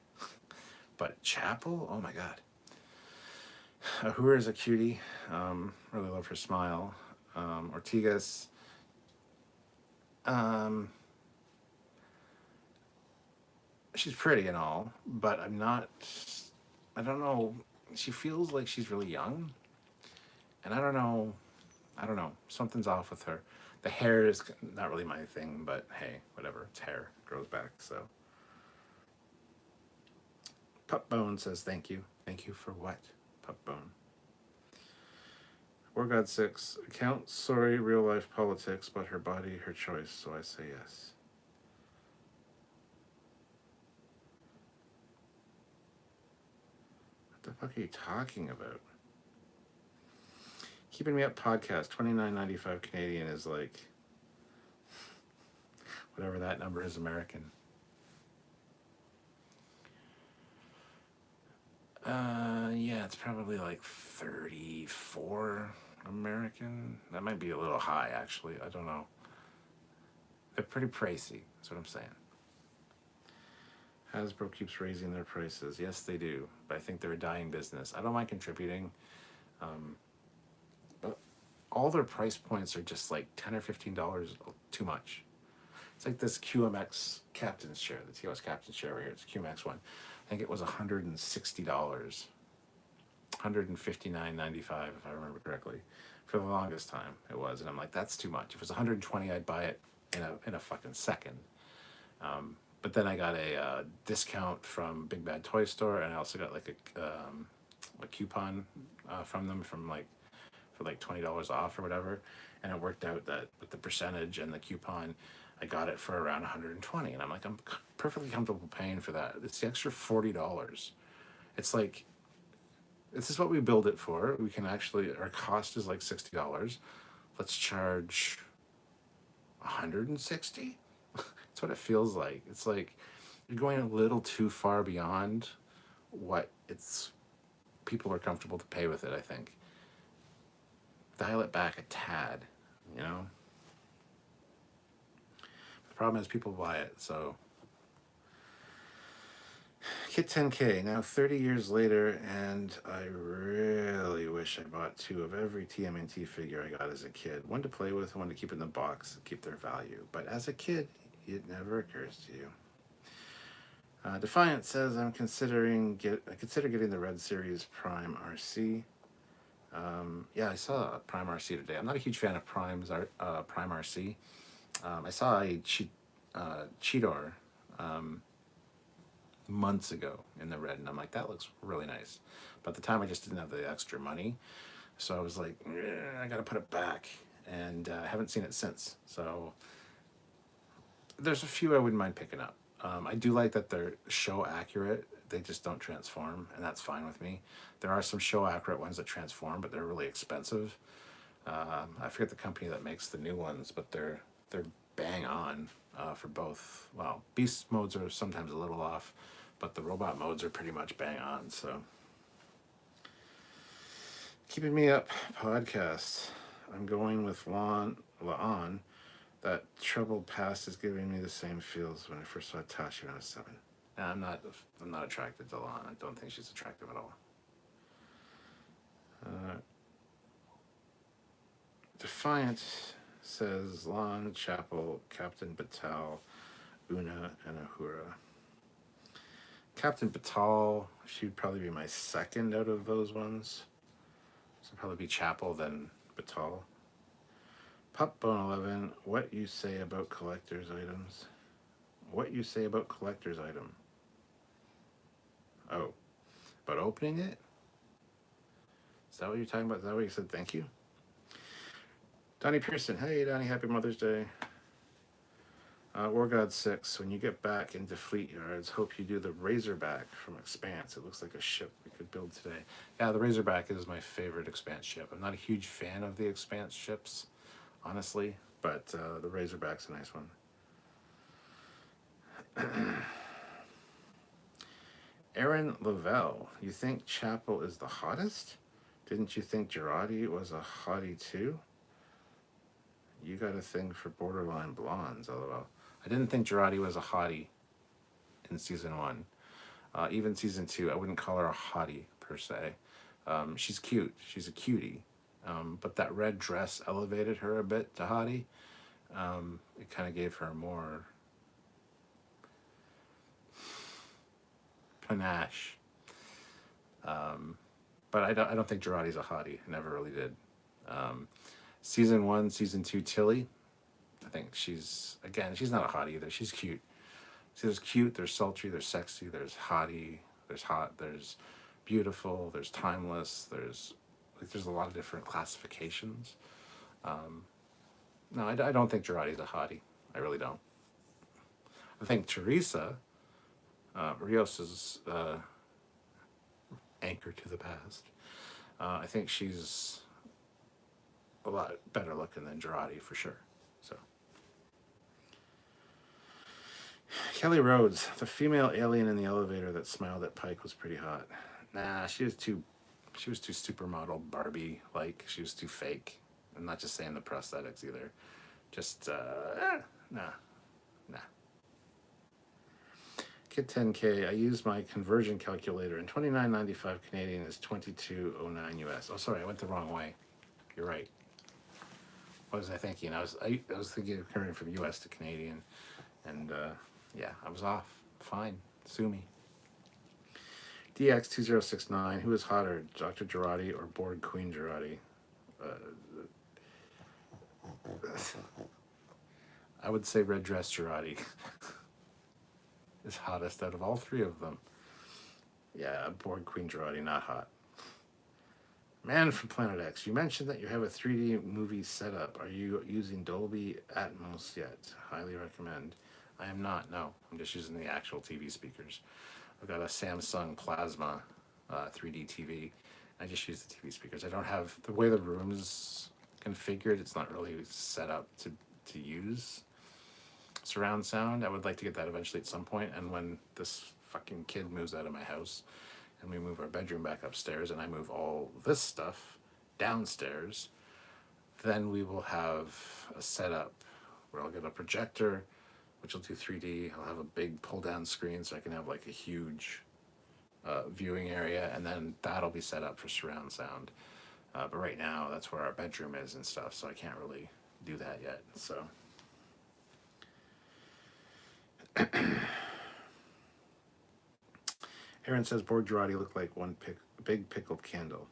But Chapel, oh my god. Ahura is a cutie. Really love her smile. Ortigas. She's pretty and all, but I don't know. She feels like she's really young. And I don't know. Something's off with her. The hair is not really my thing, but hey, whatever. It's hair. It grows back, so. Pupbone says thank you. Thank you for what? Pupbone. War God 6. Account, sorry, real life politics, but her body, her choice, so I say yes. What the fuck are you talking about? Keeping Me Up podcast, $29.95 Canadian is like whatever that number is American. Yeah, it's probably like 34 American. That might be a little high, actually. I don't know. They're pretty pricey. That's what I'm saying. Hasbro keeps raising their prices. Yes, they do. But I think they're a dying business. I don't mind contributing. But all their price points are just like $10 or $15 too much. It's like this QMX captain's chair, the TOS captain's chair over here. It's a QMX one. I think it was $160, $159.95 if I remember correctly. For the longest time, it was, and I'm like, that's too much. If it was $120, I'd buy it in a fucking second. But then I got a discount from Big Bad Toy Store, and I also got like a coupon from them for like $20 off or whatever, and it worked out that with the percentage and the coupon, I got it for around $120, and I'm like, I'm perfectly comfortable paying for that. It's the extra $40. It's like, this is what we build it for. We can actually, our cost is like $60. Let's charge $160. That's what it feels like. It's like you're going a little too far beyond what people are comfortable to pay with it, I think. Dial it back a tad, you know? The problem is people buy it, so. Kit 10K, now 30 years later, and I really wish I bought 2 of every TMNT figure I got as a kid. One to play with, one to keep in the box, keep their value. But as a kid, it never occurs to you. Defiant says, I consider getting the Red Series Prime RC. Yeah, I saw Prime RC today. I'm not a huge fan of Prime RC. I saw a Cheetor months ago in the red, and I'm like, that looks really nice. But at the time, I just didn't have the extra money, so I was like, I gotta put it back, and I haven't seen it since. So there's a few I wouldn't mind picking up. I do like that they're show accurate. They just don't transform, and that's fine with me. There are some show accurate ones that transform, but they're really expensive. I forget the company that makes the new ones, but they're bang on for both. Well, beast modes are sometimes a little off, but the robot modes are pretty much bang on. So, Keeping Me Up podcast. I'm going with La'an. That troubled past is giving me the same feels when I first saw Tasha when I was 7. Nah, I'm not attracted to La'an. I don't think she's attractive at all. Defiant says La'an, Chapel, Captain Batal, Una, and Ahura. Captain Batal, she'd probably be my second out of those ones. So probably be Chapel, then Batal. Pup Bone 11. What you say about collector's items? What you say about collector's item? Oh, about opening it? Is that what you're talking about? Is that what you said? Thank you. Donnie Pearson. Hey, Donnie. Happy Mother's Day. War God 6. When you get back into Fleet Yards, hope you do the Razorback from Expanse. It looks like a ship we could build today. Yeah, the Razorback is my favorite Expanse ship. I'm not a huge fan of the Expanse ships, honestly, but the Razorback's a nice one. Aaron Lavelle. You think Chapel is the hottest? Didn't you think Girardi was a hottie too? You got a thing for borderline blondes, lol. I didn't think Girardi was a hottie in season 1. Even season 2, I wouldn't call her a hottie per se. She's cute. She's a cutie. But that red dress elevated her a bit to hottie. It kind of gave her more panache. But I don't think Girardi's a hottie. I never really did. Season 1, season 2, Tilly. I think she's not a hottie either. She's cute. See, there's cute, there's sultry, there's sexy, there's hottie, there's hot, there's beautiful, there's timeless, there's a lot of different classifications. No, I don't think Girardi's a hottie. I really don't. I think Teresa, Rios's anchor to the past, I think she's a lot better looking than Girardi for sure. So Kelly Rhodes, the female alien in the elevator that smiled at Pike was pretty hot. Nah, she was too supermodel Barbie like. She was too fake. I'm not just saying the prosthetics either. Just nah. Kid 10K, I used my conversion calculator and $29.95 Canadian is $22.09 US. Oh, sorry, I went the wrong way. You're right. What was I thinking? I was thinking of converting from US to Canadian, and yeah, I was off. Fine, sue me. DX2069, who is hotter, Dr. Girardi or Bored Queen Girardi? I would say Red Dress Girardi is hottest out of all three of them. Yeah, Bored Queen Girardi, not hot. Man from Planet X, you mentioned that you have a 3D movie setup. Are you using Dolby Atmos yet? Highly recommend. I am not, no. I'm just using the actual TV speakers. I've got a Samsung Plasma 3D TV. I just use the TV speakers. I don't have, the way the room's configured, it's not really set up to use surround sound. I would like to get that eventually at some point, and when this fucking kid moves out of my house and we move our bedroom back upstairs and I move all this stuff downstairs, then we will have a setup where I'll get a projector, which will do 3D. I'll have a big pull down screen so I can have like a huge viewing area, and then that'll be set up for surround sound. But right now, that's where our bedroom is and stuff, so I can't really do that yet. So Aaron says Bored Girardi looked like one big pickled candle.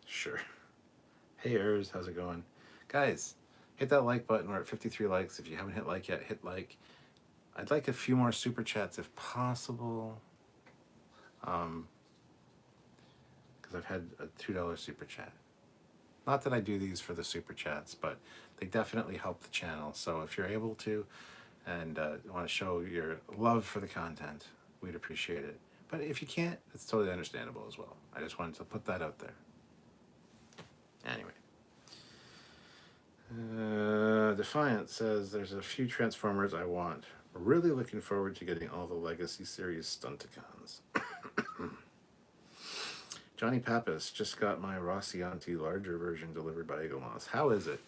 Sure. Hey Ers, how's it going? Guys, hit that like button. We're at 53 likes. If you haven't hit like yet, hit like. I'd like a few more super chats if possible. Because I've had a $2 super chat. Not that I do these for the super chats, but they definitely help the channel. So if you're able to and want to show your love for the content, we'd appreciate it. But if you can't, it's totally understandable as well. I just wanted to put that out there. Anyway. Defiant says there's a few Transformers I want. Really looking forward to getting all the Legacy series Stunticons. Johnny Pappas just got my Rossianti larger version delivered by Eagle Moss. How is it?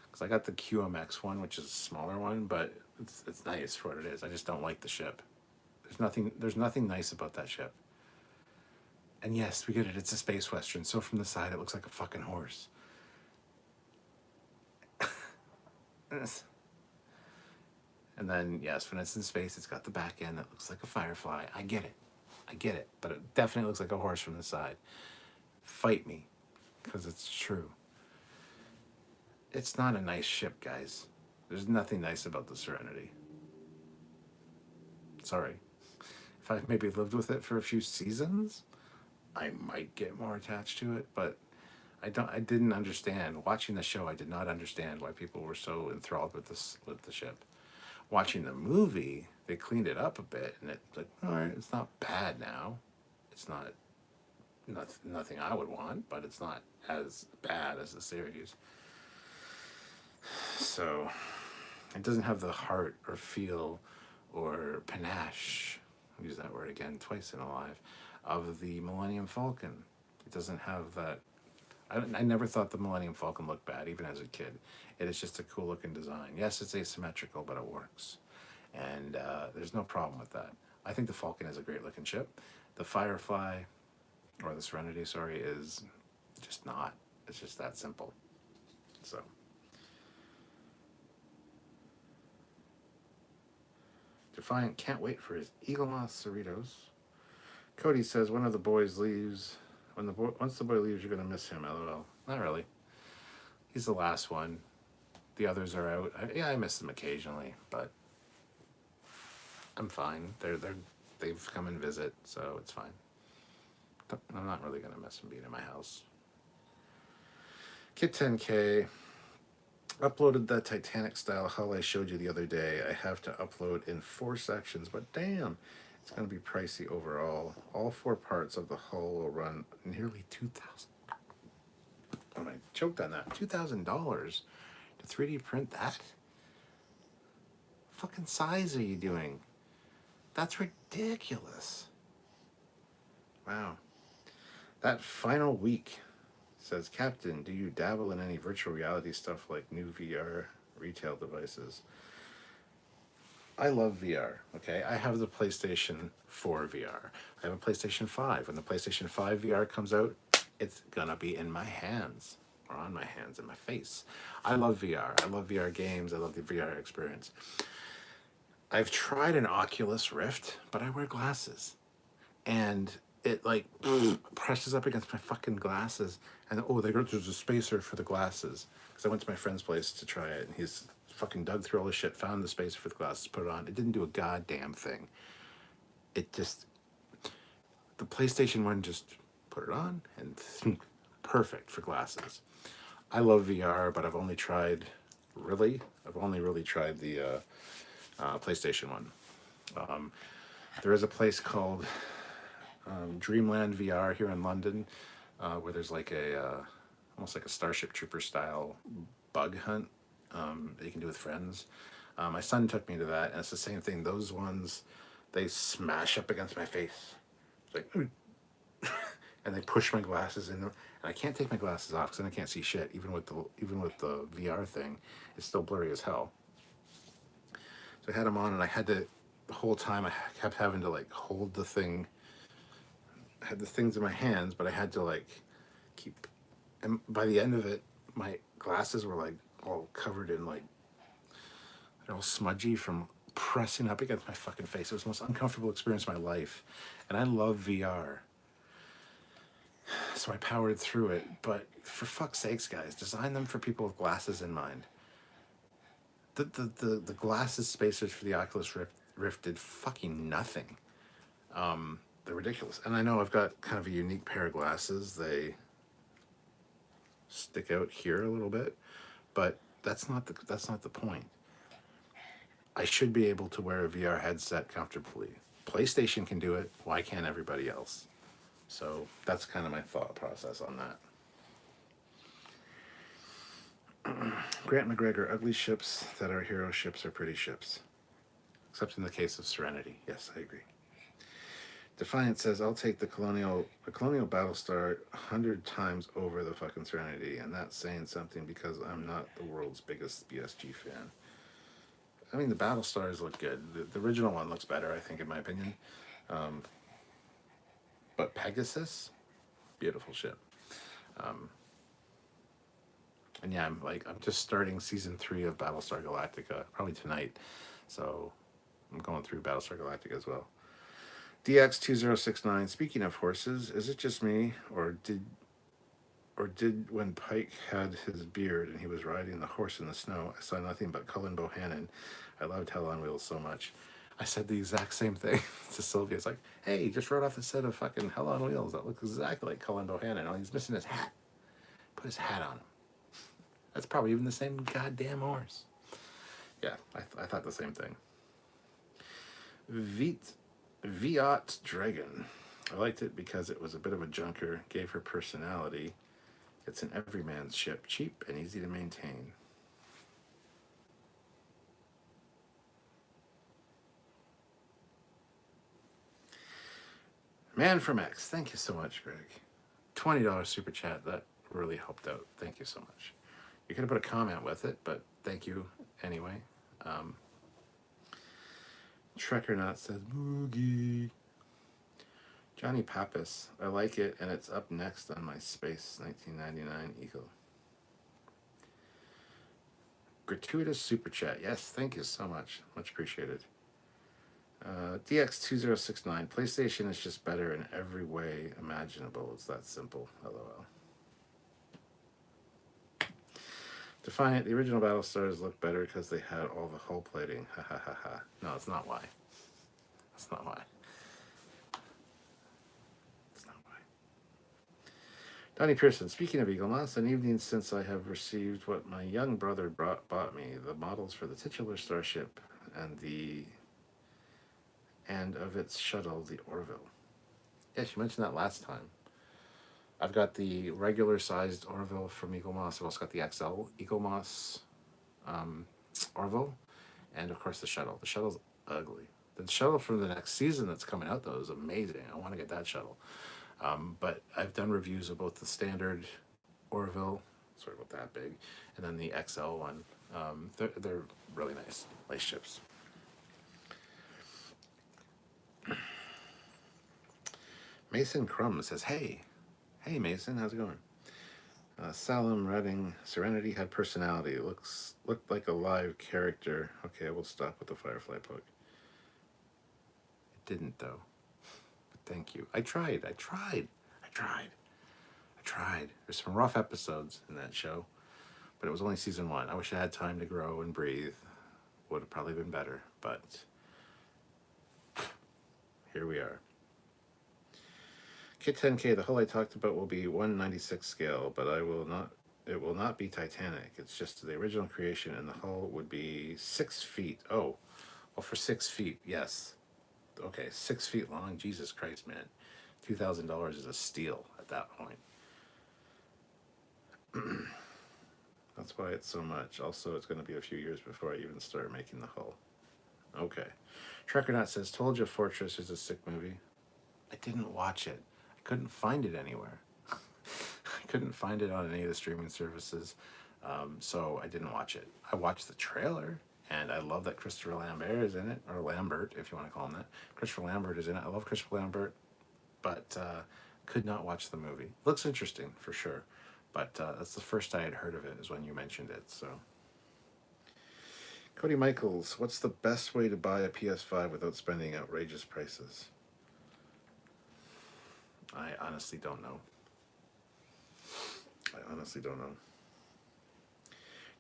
Because I got the QMX one, which is a smaller one, but it's nice for what it is. I just don't like the ship. There's nothing nice about that ship. And yes, we get it. It's a space western, so from the side it looks like a fucking horse. And then, yes, when it's in space, it's got the back end that looks like a Firefly. I get it. But it definitely looks like a horse from the side. Fight me. because it's true. It's not a nice ship, guys. There's nothing nice about the Serenity. Sorry. If I maybe lived with it for a few seasons, I might get more attached to it, but I didn't understand. Watching the show, I did not understand why people were so enthralled with the ship. Watching the movie, they cleaned it up a bit, and it's like, all right, it's not bad now. It's nothing I would want, but it's not as bad as the series. So it doesn't have the heart or feel or panache, I'll use that word again twice in a live, of the Millennium Falcon. It doesn't have that. I never thought the Millennium Falcon looked bad, even as a kid. It is just a cool looking design. Yes, it's asymmetrical, but it works. And there's no problem with that. I think the Falcon is a great looking ship. The Firefly, or the Serenity, sorry, is just not. It's just that simple. So. Defiant can't wait for his Eagle Moss Cerritos. Cody says one of the boys leaves. Once the boy leaves, you're gonna miss him. LOL. Not really. He's the last one. The others are out. I miss them occasionally, but I'm fine. They've come and visit, so it's fine. I'm not really gonna miss them being in my house. Kit 10K uploaded that Titanic style hull I showed you the other day. I have to upload in 4 sections, but damn, it's going to be pricey overall. All 4 parts of the hull will run nearly $2,000. Oh, I choked on that. $2,000 to 3D print that? What fucking size are you doing? That's ridiculous. Wow. That final week says, Captain, do you dabble in any virtual reality stuff like new VR retail devices? I love VR, okay? I have the PlayStation 4 VR. I have a PlayStation 5. When the PlayStation 5 VR comes out, it's gonna be in my hands, or on my hands, in my face. I love VR. I love VR games. I love the VR experience. I've tried an Oculus Rift, but I wear glasses. And it like presses up against my fucking glasses, and there's a spacer for the glasses, because I went to my friend's place to try it, and he's fucking dug through all his shit, found the spacer for the glasses, put it on. It didn't do a goddamn thing. It just, the PlayStation 1 just put it on, and perfect for glasses. I love VR, but I've only really tried the PlayStation 1. There is a place called Dreamland VR here in London, where there's like almost like a Starship Trooper style bug hunt that you can do with friends. My son took me to that, and it's the same thing. Those ones, they smash up against my face, it's like, and they push my glasses in, and I can't take my glasses off because then I can't see shit. Even with the VR thing, it's still blurry as hell. So I had them on, and I had to, the whole time I kept having to like hold the thing. I had the things in my hands, but I had to like keep, and by the end of it, my glasses were like all covered in like, they're all smudgy from pressing up against my fucking face. It was the most uncomfortable experience of my life. And I love VR. So I powered through it, but for fuck's sakes, guys, design them for people with glasses in mind. The glasses spacers for the Oculus Rift did fucking nothing. They're ridiculous. And I know I've got kind of a unique pair of glasses. They stick out here a little bit, but that's not the point. I should be able to wear a VR headset comfortably. PlayStation can do it. Why can't everybody else? So that's kind of my thought process on that. Grant McGregor, ugly ships that are hero ships are pretty ships. Except in the case of Serenity. Yes, I agree. Defiant says, I'll take the Colonial Battlestar 100 times over the fucking Serenity, and that's saying something because I'm not the world's biggest BSG fan. I mean, the Battlestars look good. The original one looks better, I think, in my opinion. But Pegasus, beautiful ship. And yeah, I'm just starting season 3 of Battlestar Galactica, probably tonight. So I'm going through Battlestar Galactica as well. DX2069, speaking of horses, is it just me, or or did when Pike had his beard and he was riding the horse in the snow. I saw nothing but Cullen Bohannon. I loved Hell on Wheels so much. I said the exact same thing to Sylvia. It's like, hey, he just rode off the set of fucking Hell on Wheels. That looks exactly like Cullen Bohannon. Oh, he's missing his hat. Put his hat on him. That's probably even the same goddamn horse. Yeah, I thought the same thing. Viat Dragon. I liked it because it was a bit of a junker, gave her personality. It's an everyman's ship, cheap and easy to maintain. Man from X, thank you so much, Greg. $20 super chat, that really helped out. Thank you so much. You could have put a comment with it, but thank you anyway. Trekyards says, Moogie. Johnny Pappas, I like it, and it's up next on my Space 1999 Eagle. Gratuitous super chat. Yes, thank you so much. Much appreciated. DX2069, PlayStation is just better in every way imaginable. It's that simple. LOL. Define it. The original Battlestars look better because they had all the hull plating. Ha ha ha ha. No, it's not why. That's not why. That's not why. Donnie Pearson, speaking of Eagle Moss, an evening since I have received what my young brother bought me, the models for the titular starship and of its shuttle, the Orville. Yes, you mentioned that last time. I've got the regular sized Orville from Eagle Moss. I've also got the XL Eagle Moss Orville, and of course the shuttle. The shuttle's ugly. The shuttle from the next season that's coming out though is amazing. I want to get that shuttle. But I've done reviews of both the standard Orville, sort of about that big, and then the XL one. They're really nice ships. Mason Crum says, hey Mason, how's it going? Salem Redding, Serenity had personality. Looked like a live character. Okay, I will stop with the Firefly poke. It didn't though. But thank you. I tried. There's some rough episodes in that show, but it was only season 1. I wish I had time to grow and breathe. Would have probably been better, but here we are. Kit 10K, the hull I talked about will be 1/96 scale, but it will not be Titanic. It's just the original creation, and the hull would be 6 feet. Oh, well, for 6 feet, yes. Okay, 6 feet long. Jesus Christ, man. $2,000 is a steal at that point. That's why it's so much. Also, it's going to be a few years before I even start making the hull. Okay. Trekyards says, told you Fortress is a sick movie. I didn't watch it. I couldn't find it anywhere. I couldn't find it on any of the streaming services, so I didn't watch it. I watched the trailer, and I love that Christopher Lambert is in it, or Lambert, if you want to call him that. Christopher Lambert is in it. I love Christopher Lambert, but could not watch the movie. Looks interesting, for sure, but that's the first I had heard of it, is when you mentioned it, so. Cody Michaels, what's the best way to buy a PS5 without spending outrageous prices? I honestly don't know.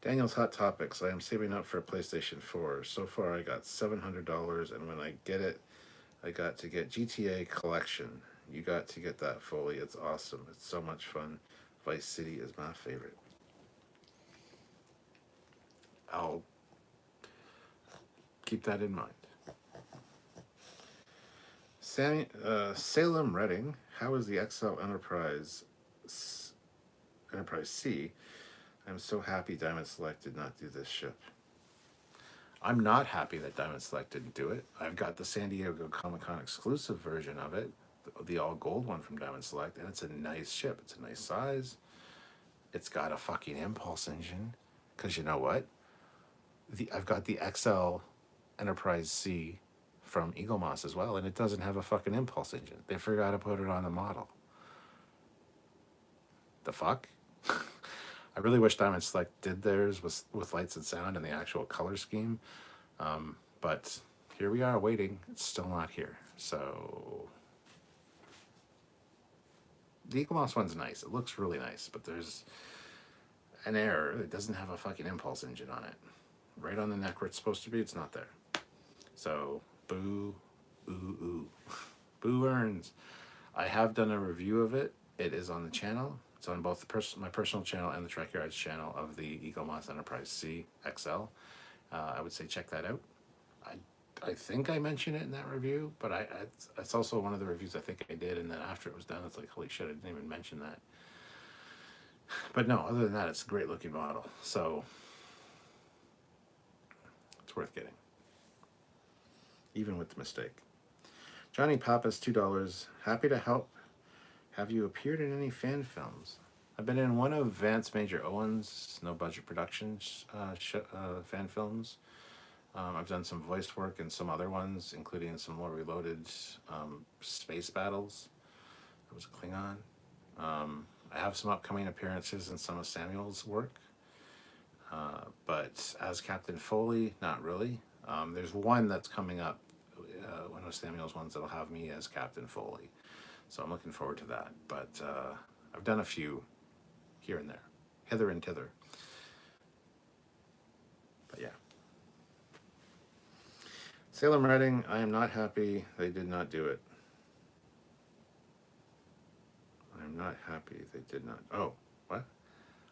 Daniel's Hot Topics. I am saving up for a PlayStation 4. So far, I got $700, and when I get it, I got to get GTA Collection. You got to get that, Foley. It's awesome. It's so much fun. Vice City is my favorite. I'll keep that in mind. Salem Redding, how is the XL Enterprise C? I'm so happy Diamond Select did not do this ship. I'm not happy that Diamond Select didn't do it. I've got the San Diego Comic-Con exclusive version of it, the all gold one from Diamond Select, and it's a nice ship. It's a nice size. It's got a fucking impulse engine, because you know what? I've got the XL Enterprise C from Eagle Moss as well, and it doesn't have a fucking impulse engine. They forgot to put it on the model. The fuck? I really wish Diamond Select did theirs with lights and sound and the actual color scheme, but here we are waiting. It's still not here, so the Eagle Moss one's nice. It looks really nice, but there's an error. It doesn't have a fucking impulse engine on it. Right on the neck where it's supposed to be, it's not there. So, boo, ooh. Boo earns. I have done a review of it. It is on the channel. It's on both my personal channel and the Trekyards channel of the Eagle Moss Enterprise C XL. I would say check that out. I think I mentioned it in that review, but it's also one of the reviews I think I did, and then after it was done, it's like, holy shit, I didn't even mention that. But no, other than that, it's a great looking model, so it's worth getting, even with the mistake. Johnny Pappas, $2. Happy to help. Have you appeared in any fan films? I've been in one of Vance Major Owen's No Budget Productions fan films. I've done some voice work in some other ones, including some more reloaded space battles. It was a Klingon. I have some upcoming appearances in some of Samuel's work. But as Captain Foley, not really. There's one that's coming up, one of Samuel's ones that'll have me as Captain Foley. So I'm looking forward to that. But I've done a few here and there, hither and thither. But yeah. Salem Redding, I am not happy they did not do it. I am not happy they did not. Oh, what?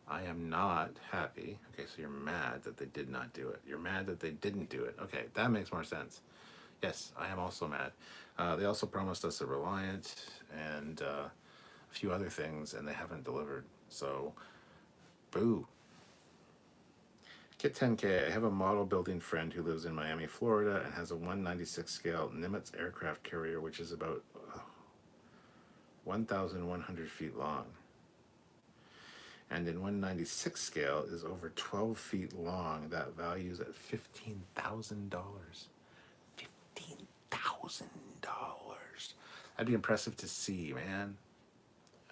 I am not happy. Okay, so you're mad that they did not do it. You're mad that they didn't do it. Okay, that makes more sense. Yes, I am also mad. They also promised us a Reliant and a few other things, and they haven't delivered. So, boo. Kit 10K, I have a model building friend who lives in Miami, Florida, and has a 196 scale Nimitz aircraft carrier, which is about 1,100 feet long. And in 196 scale is over 12 feet long. That values at $15,000. $15,000. That'd be impressive to see, man.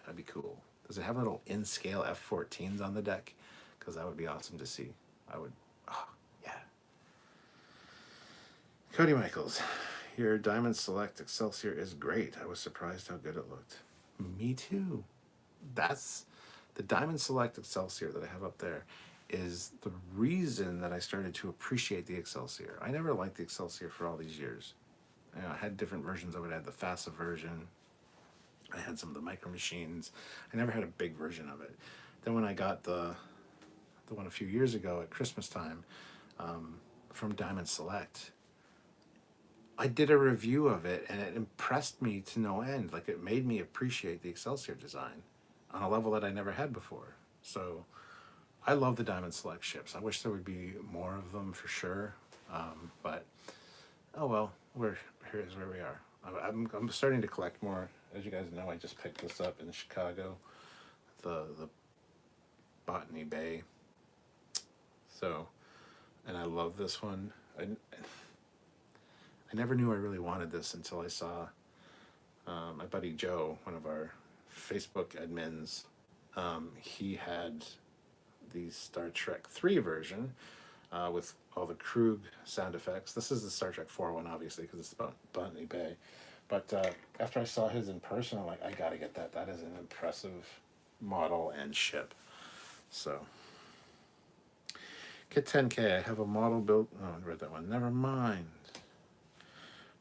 That'd be cool. Does it have little in-scale F-14s on the deck? Because that would be awesome to see. I would, oh, yeah. Cody Michaels, your Diamond Select Excelsior is great. I was surprised how good it looked. Me too. That's the Diamond Select Excelsior that I have up there is the reason that I started to appreciate the Excelsior. I never liked the Excelsior for all these years. You know, I had different versions of it. I had the FASA version. I had some of the Micro Machines. I never had a big version of it. Then when I got the one a few years ago at Christmas time from Diamond Select, I did a review of it, and it impressed me to no end. Like, it made me appreciate the Excelsior design on a level that I never had before. So I love the Diamond Select ships. I wish there would be more of them for sure. But, oh well, here's where we are. I'm starting to collect more. As you guys know, I just picked this up in Chicago, the Botany Bay. So, and I love this one. I never knew I really wanted this until I saw my buddy Joe, one of our Facebook admins. He had the Star Trek 3 version with all the Krug sound effects. This is the Star Trek 4 one, obviously, because it's Botany Bay. But after I saw his in person, I'm like, I gotta get that. That is an impressive model and ship. So, Kit 10K, I have a model built. Oh, I read that one. Never mind.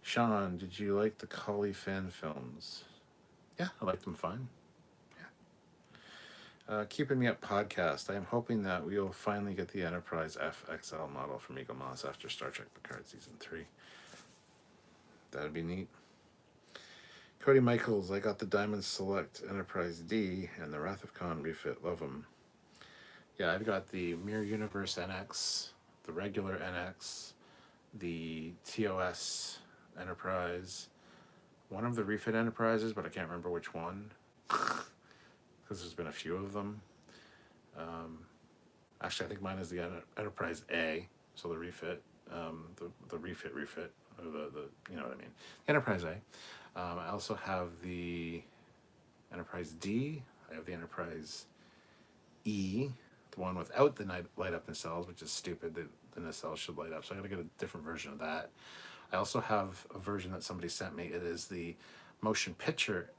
Sean, did you like the Collie fan films? Yeah, I liked them fine. Yeah. Keeping Me Up podcast. I am hoping that we will finally get the Enterprise FXL model from Eagle Moss after Star Trek Picard Season 3. That'd be neat. Cody Michaels, I got the Diamond Select Enterprise D and the Wrath of Khan refit. Love them. Yeah, I've got the Mirror Universe NX, the regular NX, the TOS Enterprise, one of the refit Enterprises, but I can't remember which one because there's been a few of them. Actually, I think mine is the Enterprise A, so the refit, the refit, or the you know what I mean, the Enterprise A. I also have the Enterprise D. I have the Enterprise E, the one without the light up nacelles, which is stupid. The nacelles should light up, so I gotta get a different version of that. I also have a version that somebody sent me. It is the motion picture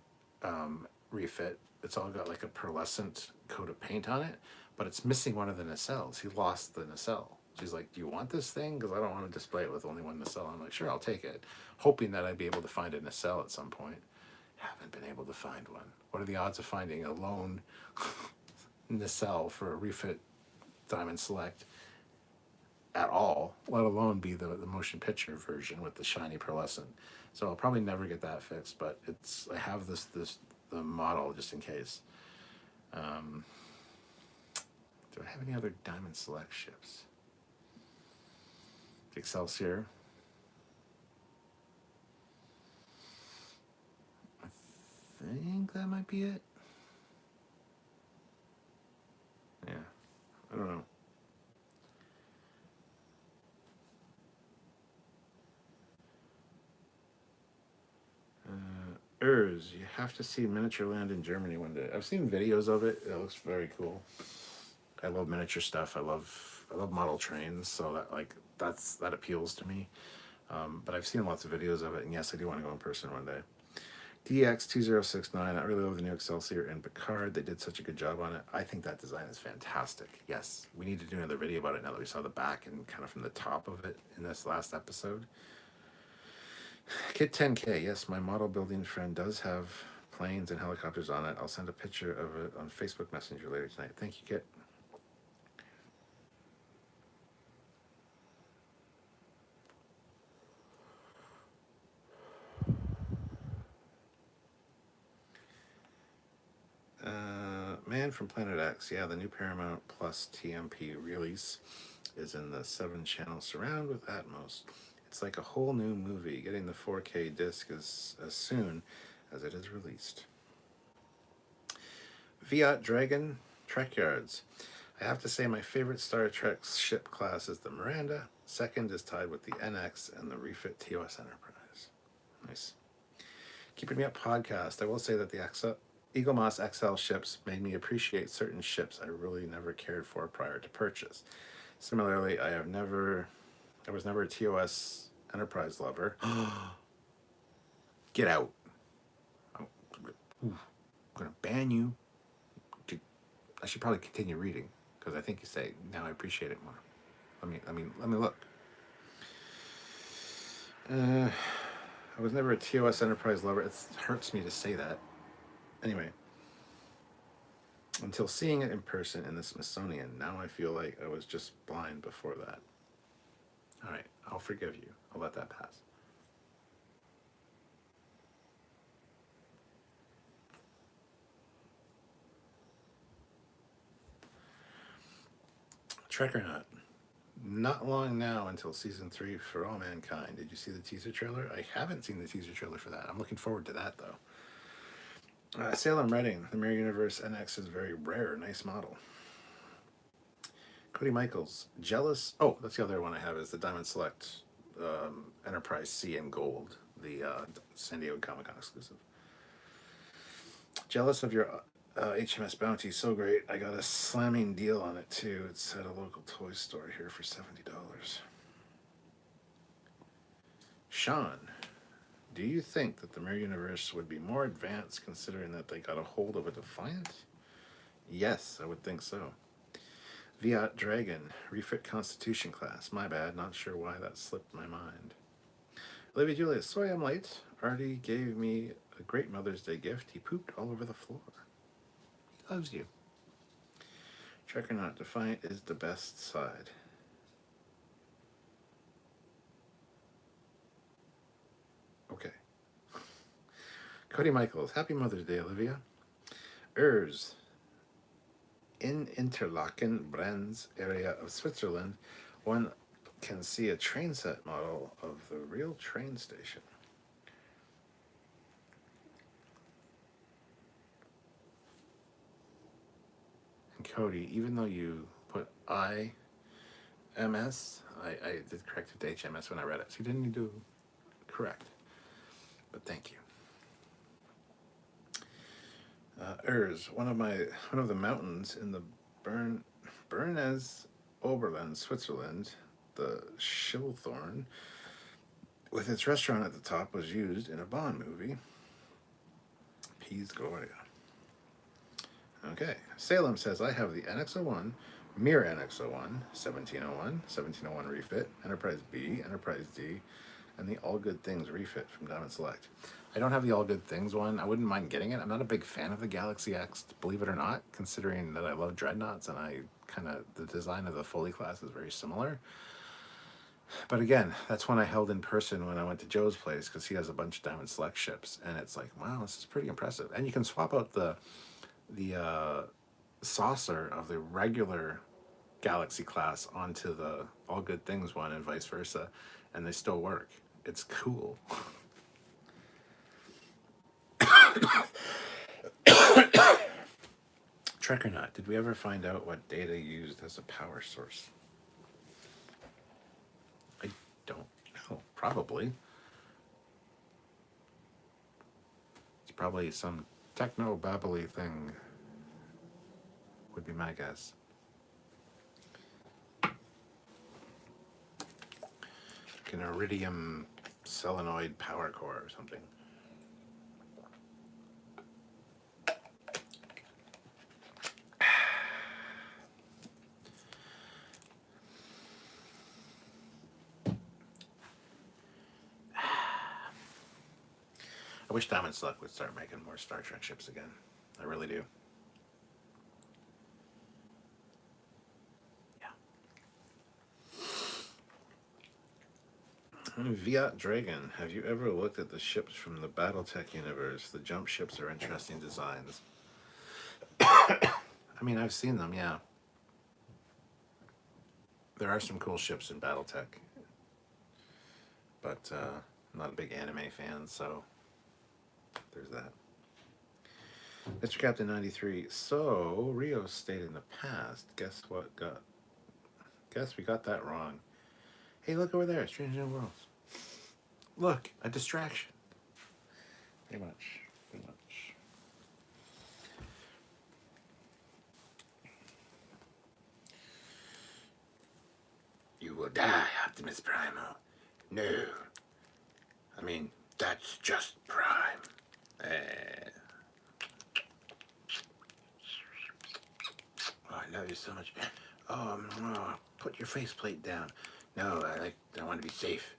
refit. It's all got like a pearlescent coat of paint on it, but it's missing one of the nacelles. He lost the nacelle. She's like, "Do you want this thing? Because I don't want to display it with only one nacelle." I'm like, "Sure, I'll take it," hoping that I'd be able to find a nacelle at some point. Haven't been able to find one. What are the odds of finding a lone nacelle for a refit Diamond Select at all, let alone be the motion picture version with the shiny pearlescent? So I'll probably never get that fixed, but I have the model just in case. Um, do I have any other Diamond Select ships? Excelsior. I think that might be it. Yeah, I don't know. Urs, you have to see Miniature Land in Germany one day. I've seen videos of it. It looks very cool. I love miniature stuff. I love model trains, so that appeals to me. But I've seen lots of videos of it, and yes, I do want to go in person one day. DX2069, I really love the new Excelsior and Picard. They did such a good job on it. I think that design is fantastic. Yes, we need to do another video about it now that we saw the back and kind of from the top of it in this last episode. Kit 10K, yes, my model building friend does have planes and helicopters on it. I'll send a picture of it on Facebook Messenger later tonight. Thank you, Kit. Man from Planet X, yeah, the new Paramount Plus TMP release is in the 7-channel surround with Atmos. It's like a whole new movie. Getting the 4K disc as soon as it is released. Fiat Dragon Trekyards. I have to say my favorite Star Trek ship class is the Miranda. Second is tied with the NX and the refit TOS Enterprise. Nice. Keeping Me Up podcast. I will say that the Eagle Moss XL ships made me appreciate certain ships I really never cared for prior to purchase. Similarly, I was never a TOS Enterprise lover. Get out. I'm going to ban you. I should probably continue reading because I think you say now I appreciate it more. Let me look. I was never a TOS Enterprise lover. It hurts me to say that. Anyway, until seeing it in person in the Smithsonian, now I feel like I was just blind before that. All right, I'll forgive you. I'll let that pass. Trekyards. Not long now until season 3 for All Mankind. Did you see the teaser trailer? I haven't seen the teaser trailer for that. I'm looking forward to that though. Salem Redding, the Mirror Universe NX is very rare. Nice model. Cody Michaels, Jealous. Oh, that's the other one I have is the Diamond Select Enterprise C in gold, the San Diego Comic-Con exclusive. Jealous of your HMS Bounty, so great. I got a slamming deal on it too. It's at a local toy store here for $70. Sean, do you think that the Mirror Universe would be more advanced considering that they got a hold of a Defiant? Yes, I would think so. Fiat Dragon, refit Constitution class. My bad, not sure why that slipped my mind. Olivia Julius, sorry I'm late. Artie gave me a great Mother's Day gift. He pooped all over the floor. He loves you. Trekyards, Defiant is the best side. Okay. Cody Michaels, happy Mother's Day, Olivia. Urs, in Interlaken, Brenz area of Switzerland, one can see a train set model of the real train station. And Cody, even though you put IMS, I did correct it to HMS when I read it, so you didn't need to correct. But thank you. Urs, one of the mountains in the Bernese Oberland, Switzerland, the Schilthorn, with its restaurant at the top, was used in a Bond movie. Peas Gloria. Okay. Salem says, I have the NX-01, Mir NX-01, 1701, 1701 refit, Enterprise B, Enterprise D, and the All Good Things refit from Diamond Select. I don't have the All Good Things one. I wouldn't mind getting it. I'm not a big fan of the Galaxy X, believe it or not, considering that I love Dreadnoughts and the design of the Foley class is very similar. But again, that's one I held in person when I went to Joe's place because he has a bunch of Diamond Select ships, and it's like, wow, this is pretty impressive. And you can swap out the saucer of the regular Galaxy class onto the All Good Things one and vice versa, and they still work. It's cool. Trekyards, did we ever find out what data used as a power source? I don't know. Probably. It's probably some techno-babbly thing, would be my guess. Like an iridium solenoid power core or something. I wish Diamond Select would start making more Star Trek ships again. I really do. Yeah. Viat Dragon, have you ever looked at the ships from the Battletech universe? The jump ships are interesting designs. I mean, I've seen them, yeah. There are some cool ships in Battletech. But I'm not a big anime fan, so there's that. Mr. Captain 93. So Rio stayed in the past. Guess we got that wrong. Hey, look over there, Strange New Worlds. Look, a distraction. Pretty much. You will die, Optimus Primal. No. I mean, that's just Prime. Oh, I love you so much. Oh, put your faceplate down. No, I want to be safe.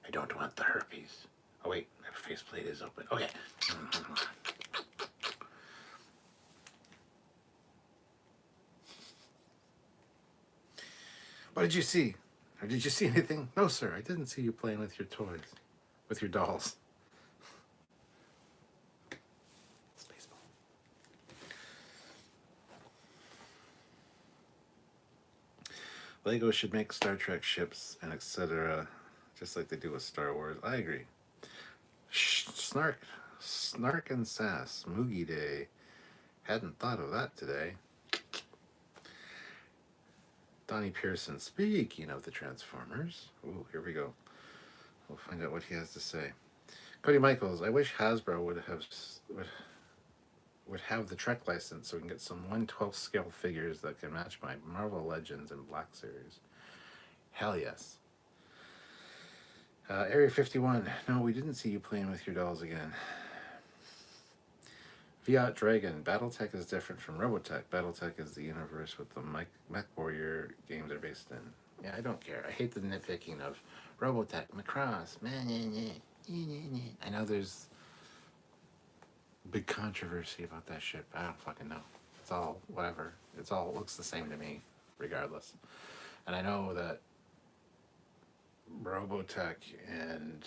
I don't want the herpes. Oh wait, my faceplate is open. Okay. What did you see? Or did you see anything? No, sir, I didn't see you playing with your toys. With your dolls. Spaceball. Lego should make Star Trek ships and etc. just like they do with Star Wars. I agree. Snark and sass. Moogie Day. Hadn't thought of that today. Donnie Pearson, speaking of the Transformers. Ooh, here we go. We'll find out what he has to say. Cody Michaels, I wish Hasbro would have the Trek license so we can get some 1/12 scale figures that can match my Marvel Legends and Black Series. Hell yes. Area 51, no, we didn't see you playing with your dolls again. Viat Dragon, Battletech is different from Robotech. Battletech is the universe with the Mech Warrior games are based in. Yeah, I don't care. I hate the nitpicking of Robotech, Macross, I know there's big controversy about that ship. I don't fucking know. It's all whatever. It's all looks the same to me, regardless. And I know that Robotech and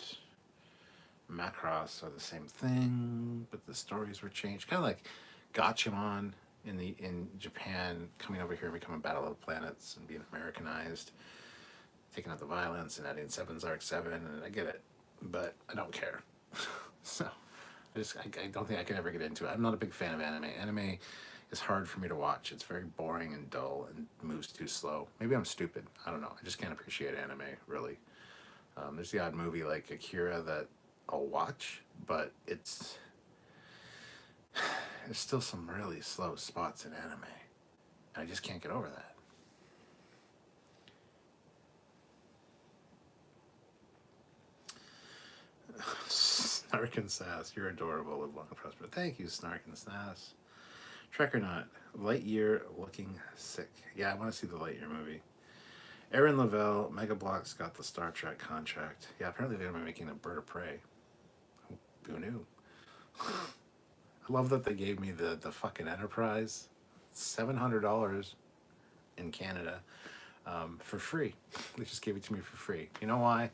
Macross are the same thing, but the stories were changed. Kind of like Gatchaman in Japan coming over here and becoming Battle of the Planets and being Americanized, taking out the violence and adding Seven's Arc 7, and I get it, but I don't care. So I don't think I can ever get into it. I'm not a big fan of anime. Anime is hard for me to watch. It's very boring and dull and moves too slow. Maybe I'm stupid. I don't know. I just can't appreciate anime, really. There's the odd movie like Akira that I'll watch, but there's still some really slow spots in anime. And I just can't get over that. Snark and Sass, you're adorable. Live long and prosper. Thank you, Snark and Sass. Trek or not, Lightyear looking sick. Yeah, I want to see the Lightyear movie. Aaron Lavelle, Mega Bloks got the Star Trek contract. Yeah, apparently they're going to be making a Bird of Prey. Who knew? I love that they gave me the fucking Enterprise. $700 in Canada for free. They just gave it to me for free. You know why?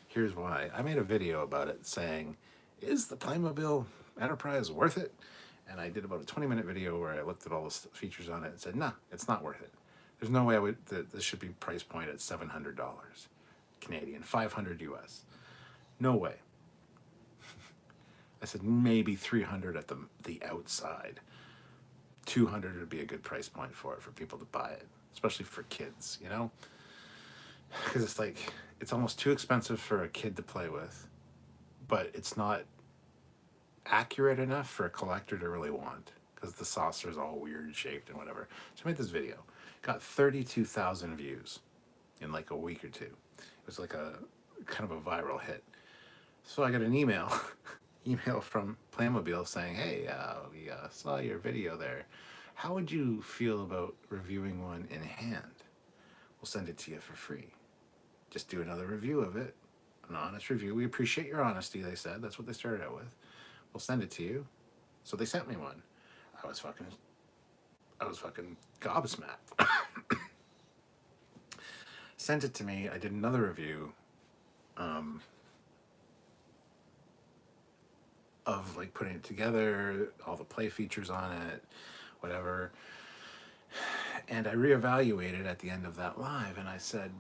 Here's why. I made a video about it saying, is the Playmobil Enterprise worth it? And I did about a 20-minute video where I looked at all the features on it and said, nah, it's not worth it. There's no way this should be price point at $700 Canadian, 500 US. No way. I said maybe 300 at the outside. 200 would be a good price point for it for people to buy it, especially for kids, you know? Because it's like, it's almost too expensive for a kid to play with, but it's not accurate enough for a collector to really want, because the saucer is all weird shaped and whatever. So I made this video. Got 32,000 views in like a week or two. It was like a kind of a viral hit. So I got an email from Playmobil saying, hey, we saw your video there. How would you feel about reviewing one in hand? We'll send it to you for free. Just do another review of it, an honest review. We appreciate your honesty, they said. That's what they started out with. We'll send it to you. So they sent me one. I was fucking gobsmacked. Sent it to me. I did another review of like putting it together, all the play features on it, whatever. And I reevaluated at the end of that live, and I said,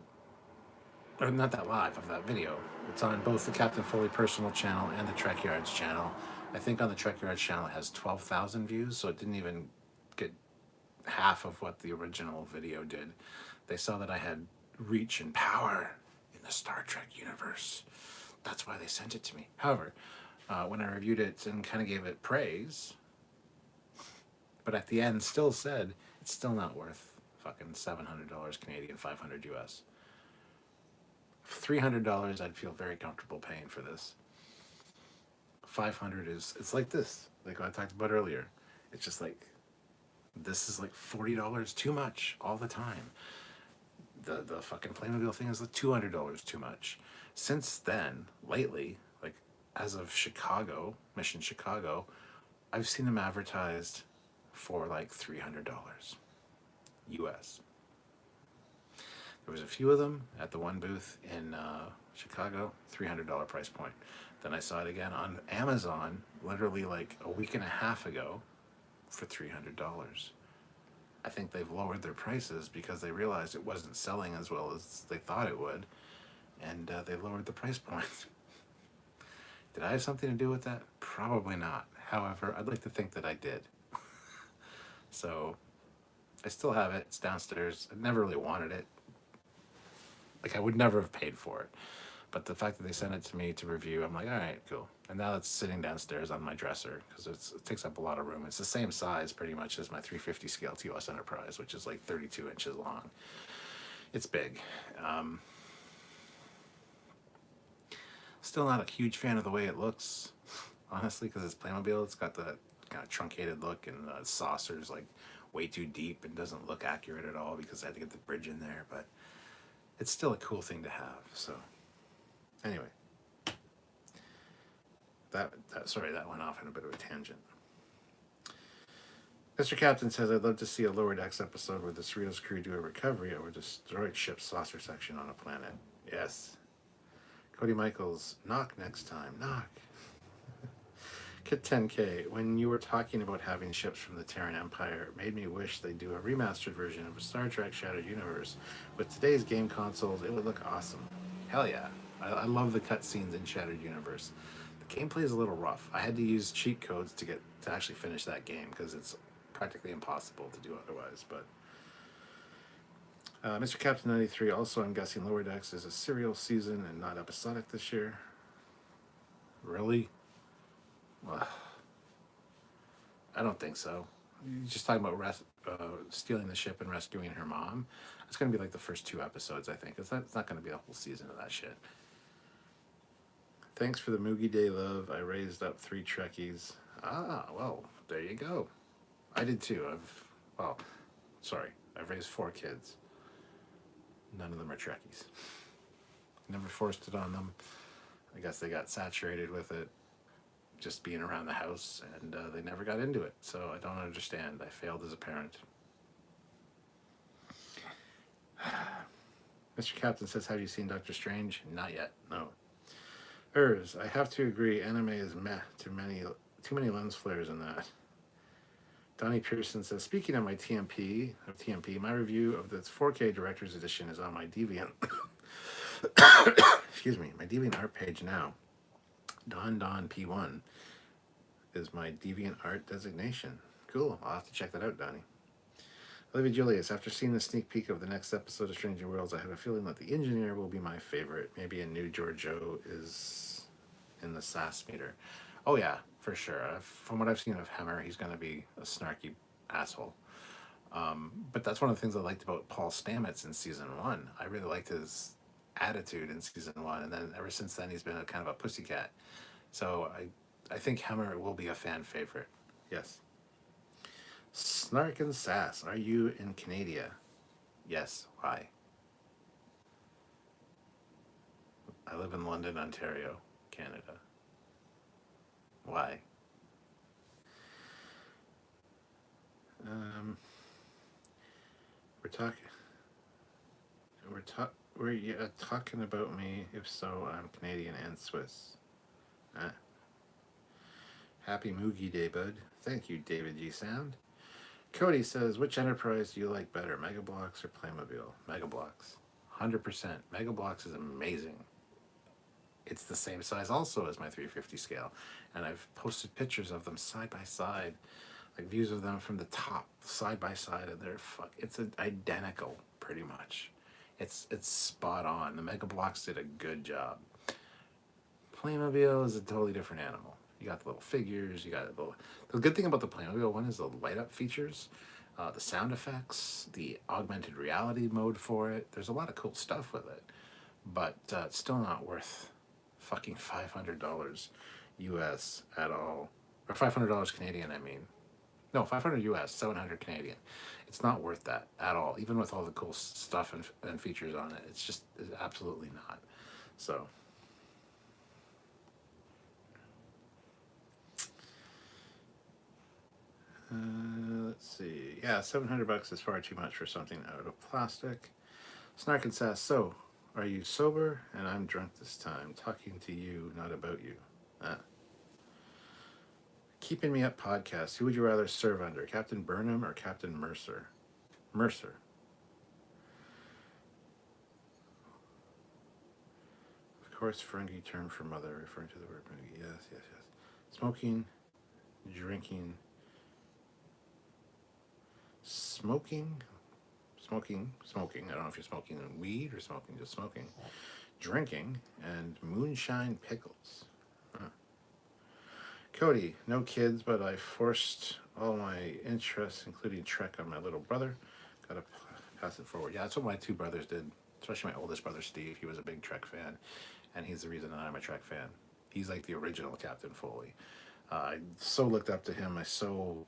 or not that live, of that video. It's on both the Captain Foley personal channel and the Trekyards channel. I think on the Trekyards channel it has 12,000 views, so it didn't even get half of what the original video did. They saw that I had reach and power in the Star Trek universe. That's why they sent it to me. However, when I reviewed it and kind of gave it praise, but at the end still said it's still not worth fucking $700 Canadian, 500 US. $300 I'd feel very comfortable paying for this. 500 it's like this, like what I talked about earlier. It's just like, this is like $40 too much all the time. The fucking Playmobil thing is like $200 too much. Since then, lately, like as of Chicago, Mission Chicago, I've seen them advertised for like $300 US. There was a few of them at the one booth in Chicago, $300 price point. Then I saw it again on Amazon, literally like a week and a half ago, for $300. I think they've lowered their prices because they realized it wasn't selling as well as they thought it would, and they lowered the price point. Did I have something to do with that? Probably not. However, I'd like to think that I did. So, I still have it. It's downstairs. I never really wanted it. Like, I would never have paid for it. But the fact that they sent it to me to review, I'm like, all right, cool. And now it's sitting downstairs on my dresser because it takes up a lot of room. It's the same size pretty much as my 350 scale TOS Enterprise, which is like 32 inches long. It's big. Still not a huge fan of the way it looks, honestly, because it's Playmobil. It's got the kind of truncated look, and the saucer's like way too deep and doesn't look accurate at all because I had to get the bridge in there. But it's still a cool thing to have. So anyway, that went off in a bit of a tangent. Mr. Captain says, I'd love to see a Lower Decks episode where the Cerritos crew do a recovery over destroyed ship's saucer section on a planet. Yes. Cody Michaels, knock next time. Knock. Kit 10K, when you were talking about having ships from the Terran Empire, it made me wish they'd do a remastered version of a Star Trek Shattered Universe. With today's game consoles, it would look awesome. Hell yeah. I love the cutscenes in Shattered Universe. The gameplay is a little rough. I had to use cheat codes to actually finish that game because it's practically impossible to do otherwise. But Mr. Captain 93, also I'm guessing Lower Decks is a serial season and not episodic this year. Really? Well, I don't think so. You're just talking about stealing the ship and rescuing her mom. It's going to be like the first 2 episodes, I think. It's not going to be a whole season of that shit. Thanks for the Moogie Day love. I raised up 3 Trekkies. Ah, well, there you go. I did too. I've raised 4 kids. None of them are Trekkies. Never forced it on them. I guess they got saturated with it just being around the house, and they never got into it. So I don't understand. I failed as a parent. Mr. Captain says, have you seen Doctor Strange? Not yet, no. I have to agree, anime is meh. Too many lens flares in that. Donnie Pearson says, speaking of my TMP, my review of this 4K Director's Edition is on my Deviant. Excuse me, my DeviantArt page now. Don P1 is my DeviantArt designation. Cool, I'll have to check that out, Donnie. Olivia Julius, after seeing the sneak peek of the next episode of Stranger Worlds, I have a feeling that the engineer will be my favorite. Maybe a new Giorgio is in the SAS meter. Oh yeah, for sure. From what I've seen of Hammer, he's going to be a snarky asshole. But that's one of the things I liked about Paul Stamets in season 1. I really liked his attitude in season 1, and then ever since then he's been a kind of a pussycat. So I think Hammer will be a fan favorite. Yes. Snark and Sass, are you in Canada? Yes. Why? I live in London, Ontario, Canada. Why? We're talking about me. If so, I'm Canadian and Swiss. Happy Moogie Day, bud. Thank you, David G. Sound. Cody says, which Enterprise do you like better, Mega Bloks or Playmobil? Mega Bloks. 100%. Mega Bloks is amazing. It's the same size also as my 350 scale. And I've posted pictures of them side by side, like views of them from the top, side by side, and it's identical, pretty much. It's spot on. The Mega Bloks did a good job. Playmobil is a totally different animal. You got the little figures, the good thing about the Playmobil one is the light up features, the sound effects, the augmented reality mode for it. There's a lot of cool stuff with it, but it's still not worth fucking $500 US at all. Or $500 Canadian, I mean. No, 500 US, 700 Canadian. It's not worth that at all, even with all the cool stuff and features on it. It's absolutely not. So let's see. Yeah, $700 is far too much for something out of plastic. Snark and Sass, so, are you sober? And I'm drunk this time. Talking to you, not about you. Keeping Me Up podcast. Who would you rather serve under, Captain Burnham or Captain Mercer? Mercer. Of course, Ferengi term for mother, referring to the word Moogie. Yes. Smoking. I don't know if you're smoking weed or just smoking. Drinking and moonshine pickles. Cody, no kids, but I forced all my interests, including Trek, on my little brother. Gotta pass it forward. Yeah, that's what my 2 brothers did, especially my oldest brother, Steve. He was a big Trek fan, and he's the reason that I'm a Trek fan. He's like the original Captain Foley. I so looked up to him. I so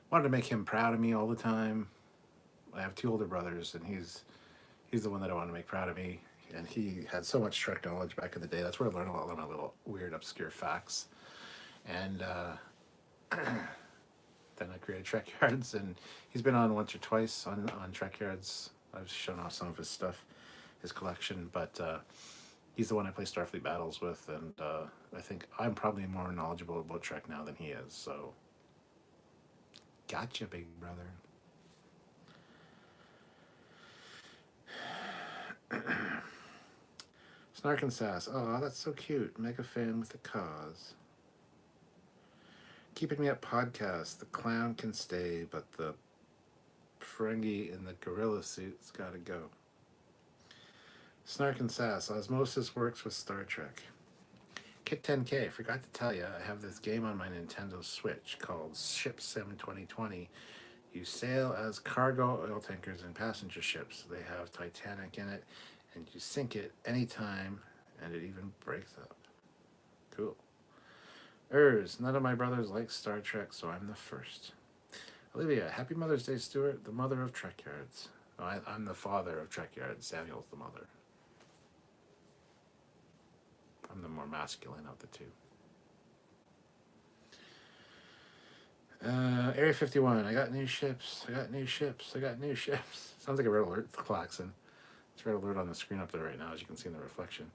wanted to make him proud of me all the time. I have 2 older brothers, and he's the one that I want to make proud of me. And he had so much Trek knowledge back in the day. That's where I learned a lot of my little weird, obscure facts. And then I created Trekyards, and he's been on once or twice on Trekyards. I've shown off some of his stuff, his collection, but he's the one I play Starfleet battles with, and I think I'm probably more knowledgeable about Trek now than he is, so gotcha, big brother. Snark and Sass. Oh, that's so cute. Mega fan with a cause. Keeping Me Up podcast. The clown can stay, but the Ferengi in the gorilla suit's gotta go. Snark and Sass. Osmosis works with Star Trek. Kit 10K. Forgot to tell you, I have this game on my Nintendo Switch called Ship Sim 2020. You sail as cargo, oil tankers, and passenger ships. They have Titanic in it, and you sink it anytime, and it even breaks up. Cool. None of my brothers like Star Trek, so I'm the first. Olivia, happy Mother's Day, Stuart, the mother of Trekyards. Oh, I'm the father of Trekyards. Samuel's the mother. I'm the more masculine of the two. Area 51. I got new ships. I got new ships. I got new ships. Sounds like a red alert klaxon. It's red alert on the screen up there right now, as you can see in the reflection.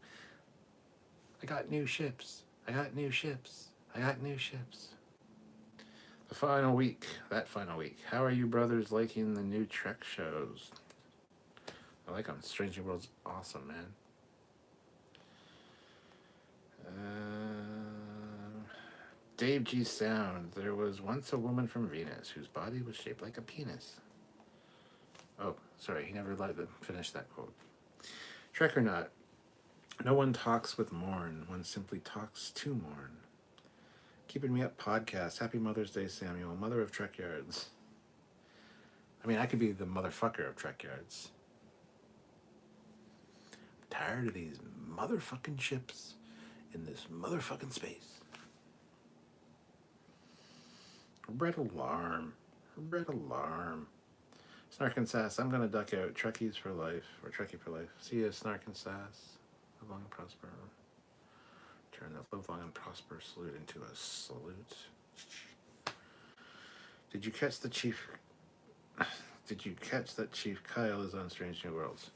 I got new ships. I got new ships. I got new ships. The final week. That final week. How are you brothers liking the new Trek shows? I like them. Strange New World's awesome, man. Dave G. Sound. There was once a woman from Venus whose body was shaped like a penis. Oh, sorry, he never let them finish that quote. Trek or not, no one talks with mourn. One simply talks to mourn. Keeping Me Up podcast. Happy Mother's Day, Samuel, mother of Trekyards. I mean, I could be the motherfucker of Trekyards. I'm tired of these motherfucking ships in this motherfucking space. Red alarm. Red alarm. Snark and Sass, I'm gonna duck out. Trekkies for life. Or Trekkie for life. See ya, Snark and Sass. Live long and prosper. Turn that live long and prosper salute into a salute. Did you catch the chief? Did you catch that Chief Kyle is on Strange New Worlds?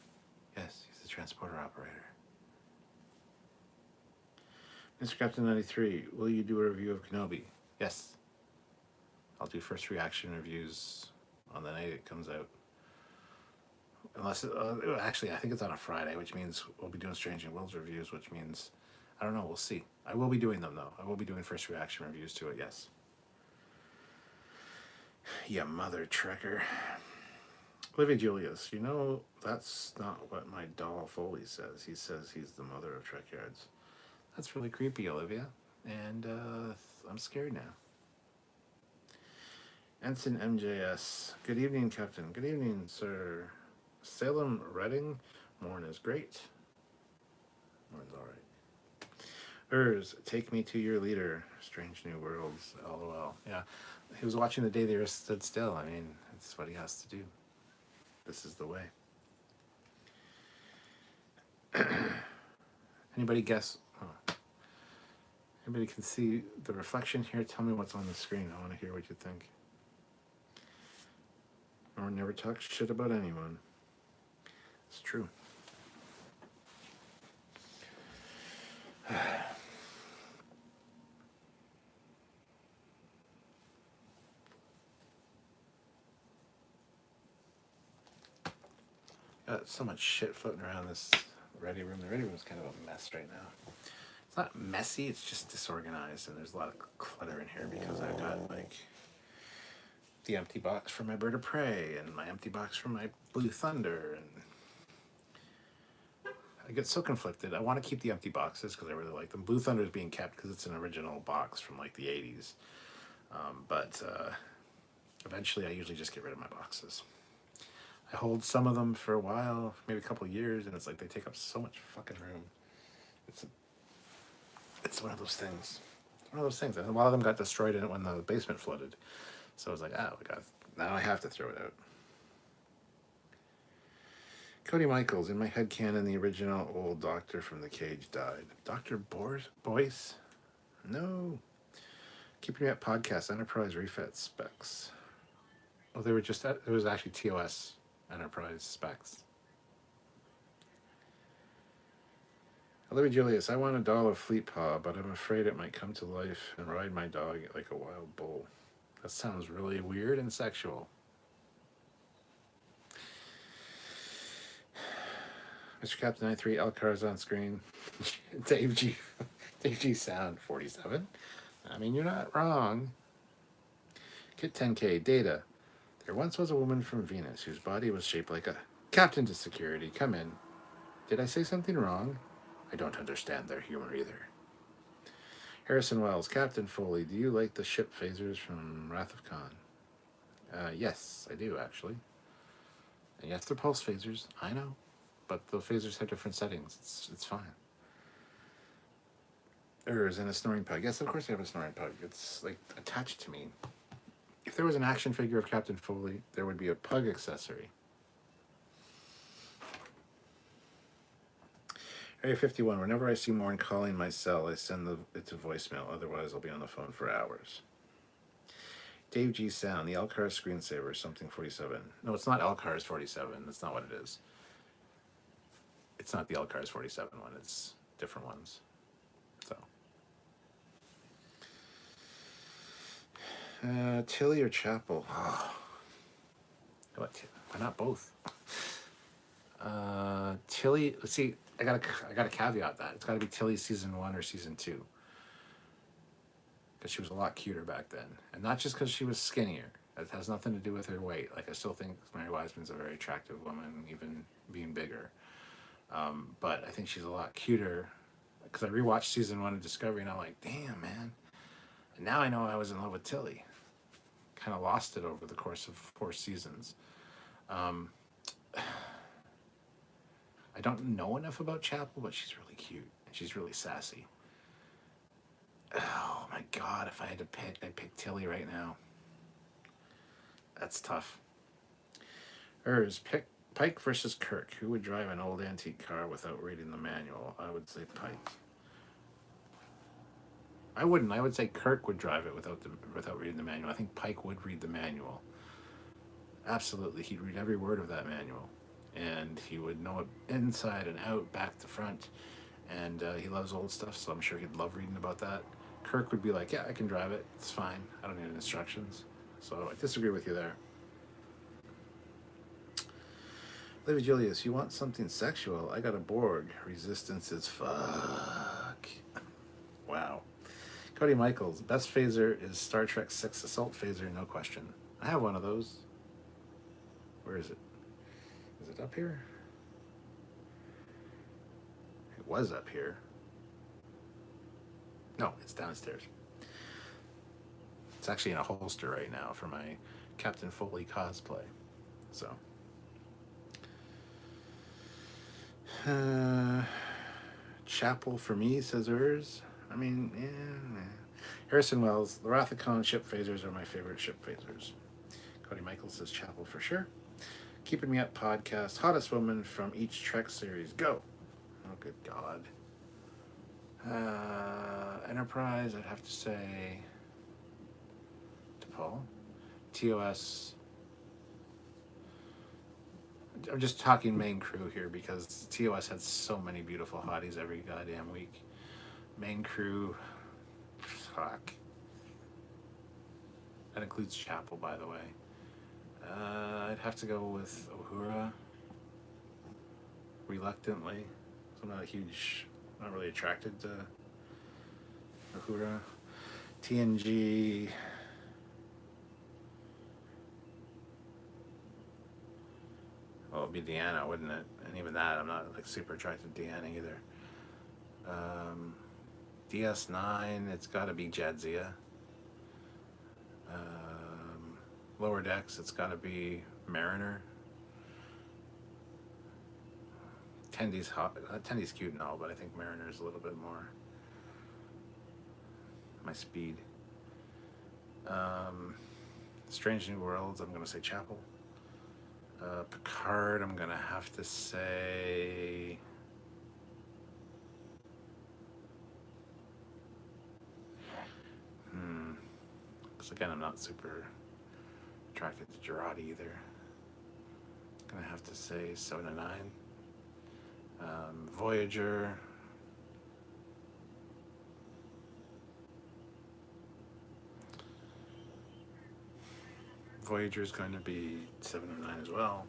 Yes, he's the transporter operator. Mr. Captain 93, will you do a review of Kenobi? Yes. I'll do first reaction reviews on the night it comes out. Unless, actually, I think it's on a Friday, which means we'll be doing Strange New Worlds reviews, which means, I don't know, we'll see. I will be doing them, though. I will be doing first reaction reviews to it, yes. Yeah, mother trekker. Olivia Julius, you know, that's not what my doll Foley says. He says he's the mother of Trekyards. That's really creepy, Olivia. And I'm scared now. Ensign MJS. Good evening, Captain. Good evening, sir. Salem Redding. Morn is great. Morn's alright. Take me to your leader. Strange New Worlds. LOL. Yeah. He was watching the day the earth stood still. I mean, it's what he has to do. This is the way. Anybody guess? Oh. Anybody can see the reflection here? Tell me what's on the screen. I want to hear what you think. Or never talk shit about anyone. It's true. Got so much shit floating around this ready room. The ready room is kind of a mess right now. It's not messy, it's just disorganized, and there's a lot of clutter in here because I've got like the empty box for my bird of prey and my empty box for my blue thunder, and I get so conflicted. I want to keep the empty boxes because I really like them. Blue thunder is being kept because it's an original box from like the 80s, but eventually I usually just get rid of my boxes. I hold some of them for a while, maybe a couple of years, and it's like they take up so much fucking room. It's one of those things. One of those things. And a lot of them got destroyed in it when the basement flooded. So I was like, now I have to throw it out. Cody Michaels, in my headcanon, the original old doctor from The Cage died. Dr. Boyce? No. Keeping Me Up podcast, Enterprise refit specs. Oh, they were just, it was actually TOS Enterprise specs. Olivia Julius, I want a doll of Fleet Paw, but I'm afraid it might come to life and ride my dog like a wild bull. That sounds really weird and sexual. Mr. Captain 93, Elcar's on screen. Dave G Sound 47. I mean, you're not wrong. Kit 10K, Data. There once was a woman from Venus whose body was shaped like a... Captain to security, come in. Did I say something wrong? I don't understand their humor either. Harrison Wells, Captain Foley, do you like the ship phasers from Wrath of Khan? Yes, I do, actually. And yes, they're pulse phasers, I know. But the phasers have different settings. It's fine. Urs and a snoring pug. Yes, of course I have a snoring pug. It's like attached to me. If there was an action figure of Captain Foley, there would be a pug accessory. Area 51. Whenever I see Morn calling my cell, I send it to voicemail. Otherwise, I'll be on the phone for hours. Dave G. Sound. The Elcar screensaver. Something 47. No, it's not Elcar's 47. That's not what it is. It's not the Elcar's 47 one. It's different ones. So. Tilly or Chapel? Oh. Why not both? Tilly. Let's see. I gotta caveat that it's got to be Tilly season 1 or season 2, because she was a lot cuter back then, and not just because she was skinnier. It has nothing to do with her weight. Like, I still think Mary Wiseman's a very attractive woman, even being bigger. But I think she's a lot cuter, because I rewatched season 1 of Discovery, and I'm like, damn, man. And now I know I was in love with Tilly. Kind of lost it over the course of 4 seasons. I don't know enough about Chapel, but she's really cute, and she's really sassy. Oh my god, if I had to pick, I'd pick Tilly right now. That's tough. Pick Pike versus Kirk. Who would drive an old antique car without reading the manual? I would say Pike. I wouldn't. I would say Kirk would drive it without reading the manual. I think Pike would read the manual. Absolutely. He'd read every word of that manual. And he would know it inside and out, back to front. And he loves old stuff, so I'm sure he'd love reading about that. Kirk would be like, yeah, I can drive it. It's fine. I don't need instructions. So I disagree with you there. Olivia Julius, you want something sexual? I got a Borg. Resistance is fuck. Wow. Cody Michaels, best phaser is Star Trek 6 Assault Phaser, no question. I have one of those. Where is it? Is it up here? It was up here. No, it's downstairs. It's actually in a holster right now for my Captain Foley cosplay. So. Chapel for me, says Urs. I mean, yeah. Harrison Wells, the Rathacon ship phasers are my favorite ship phasers. Cody Michaels says Chapel for sure. Keeping Me Up podcast, hottest woman from each Trek series. Go. Oh, good God. Enterprise, I'd have to say DePaul. TOS. I'm just talking main crew here because TOS had so many beautiful hotties every goddamn week. Main crew, fuck. That includes Chapel, by the way. I'd have to go with Uhura. Reluctantly. So I'm not really attracted to Uhura. TNG. Well, it'd be Deanna, wouldn't it? And even that, I'm not like super attracted to Deanna either. DS9, it's got to be Jadzia. Lower Decks, it's got to be Mariner. Tendy's hot. Tendy's cute and all, but I think Mariner's a little bit more my speed. Strange New Worlds, I'm going to say Chapel. Picard, I'm going to have to say... Because again, I'm not super attracted to Girardi either. I'm going to have to say 7 and 9. Voyager. Voyager is going to be 7 or 9 as well.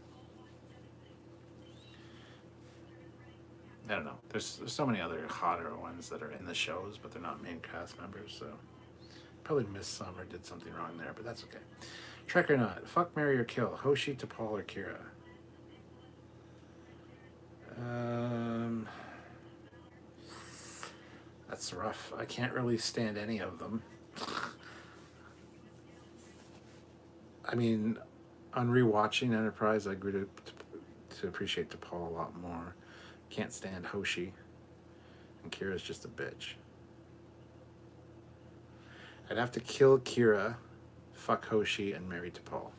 I don't know. There's so many other hotter ones that are in the shows, but they're not main cast members, so probably missed some or did something wrong there, but that's okay. Trek or not, fuck, marry or kill, Hoshi, T'Pol, or Kira. That's rough. I can't really stand any of them. I mean, on rewatching Enterprise, I grew to appreciate T'Pol a lot more. Can't stand Hoshi. And Kira's just a bitch. I'd have to kill Kira, fuck Hoshi, and marry to Paul.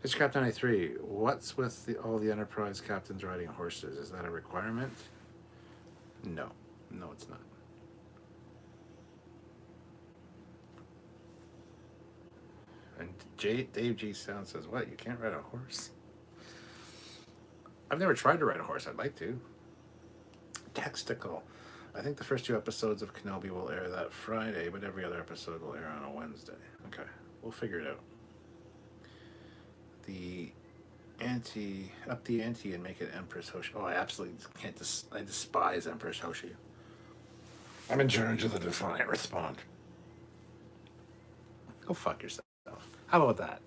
Mr. Captain 93, what's with all the Enterprise captains riding horses? Is that a requirement? No. No, it's not. And Dave G. Sound says, what? You can't ride a horse? I've never tried to ride a horse. I'd like to. Textical. I think the first 2 episodes of Kenobi will air that Friday, but every other episode will air on a Wednesday. Okay, we'll figure it out. Up the ante and make it Empress Hoshi. Oh, I absolutely can't. I despise Empress Hoshi. I'm in charge of the defiant response. Go fuck yourself. How about that?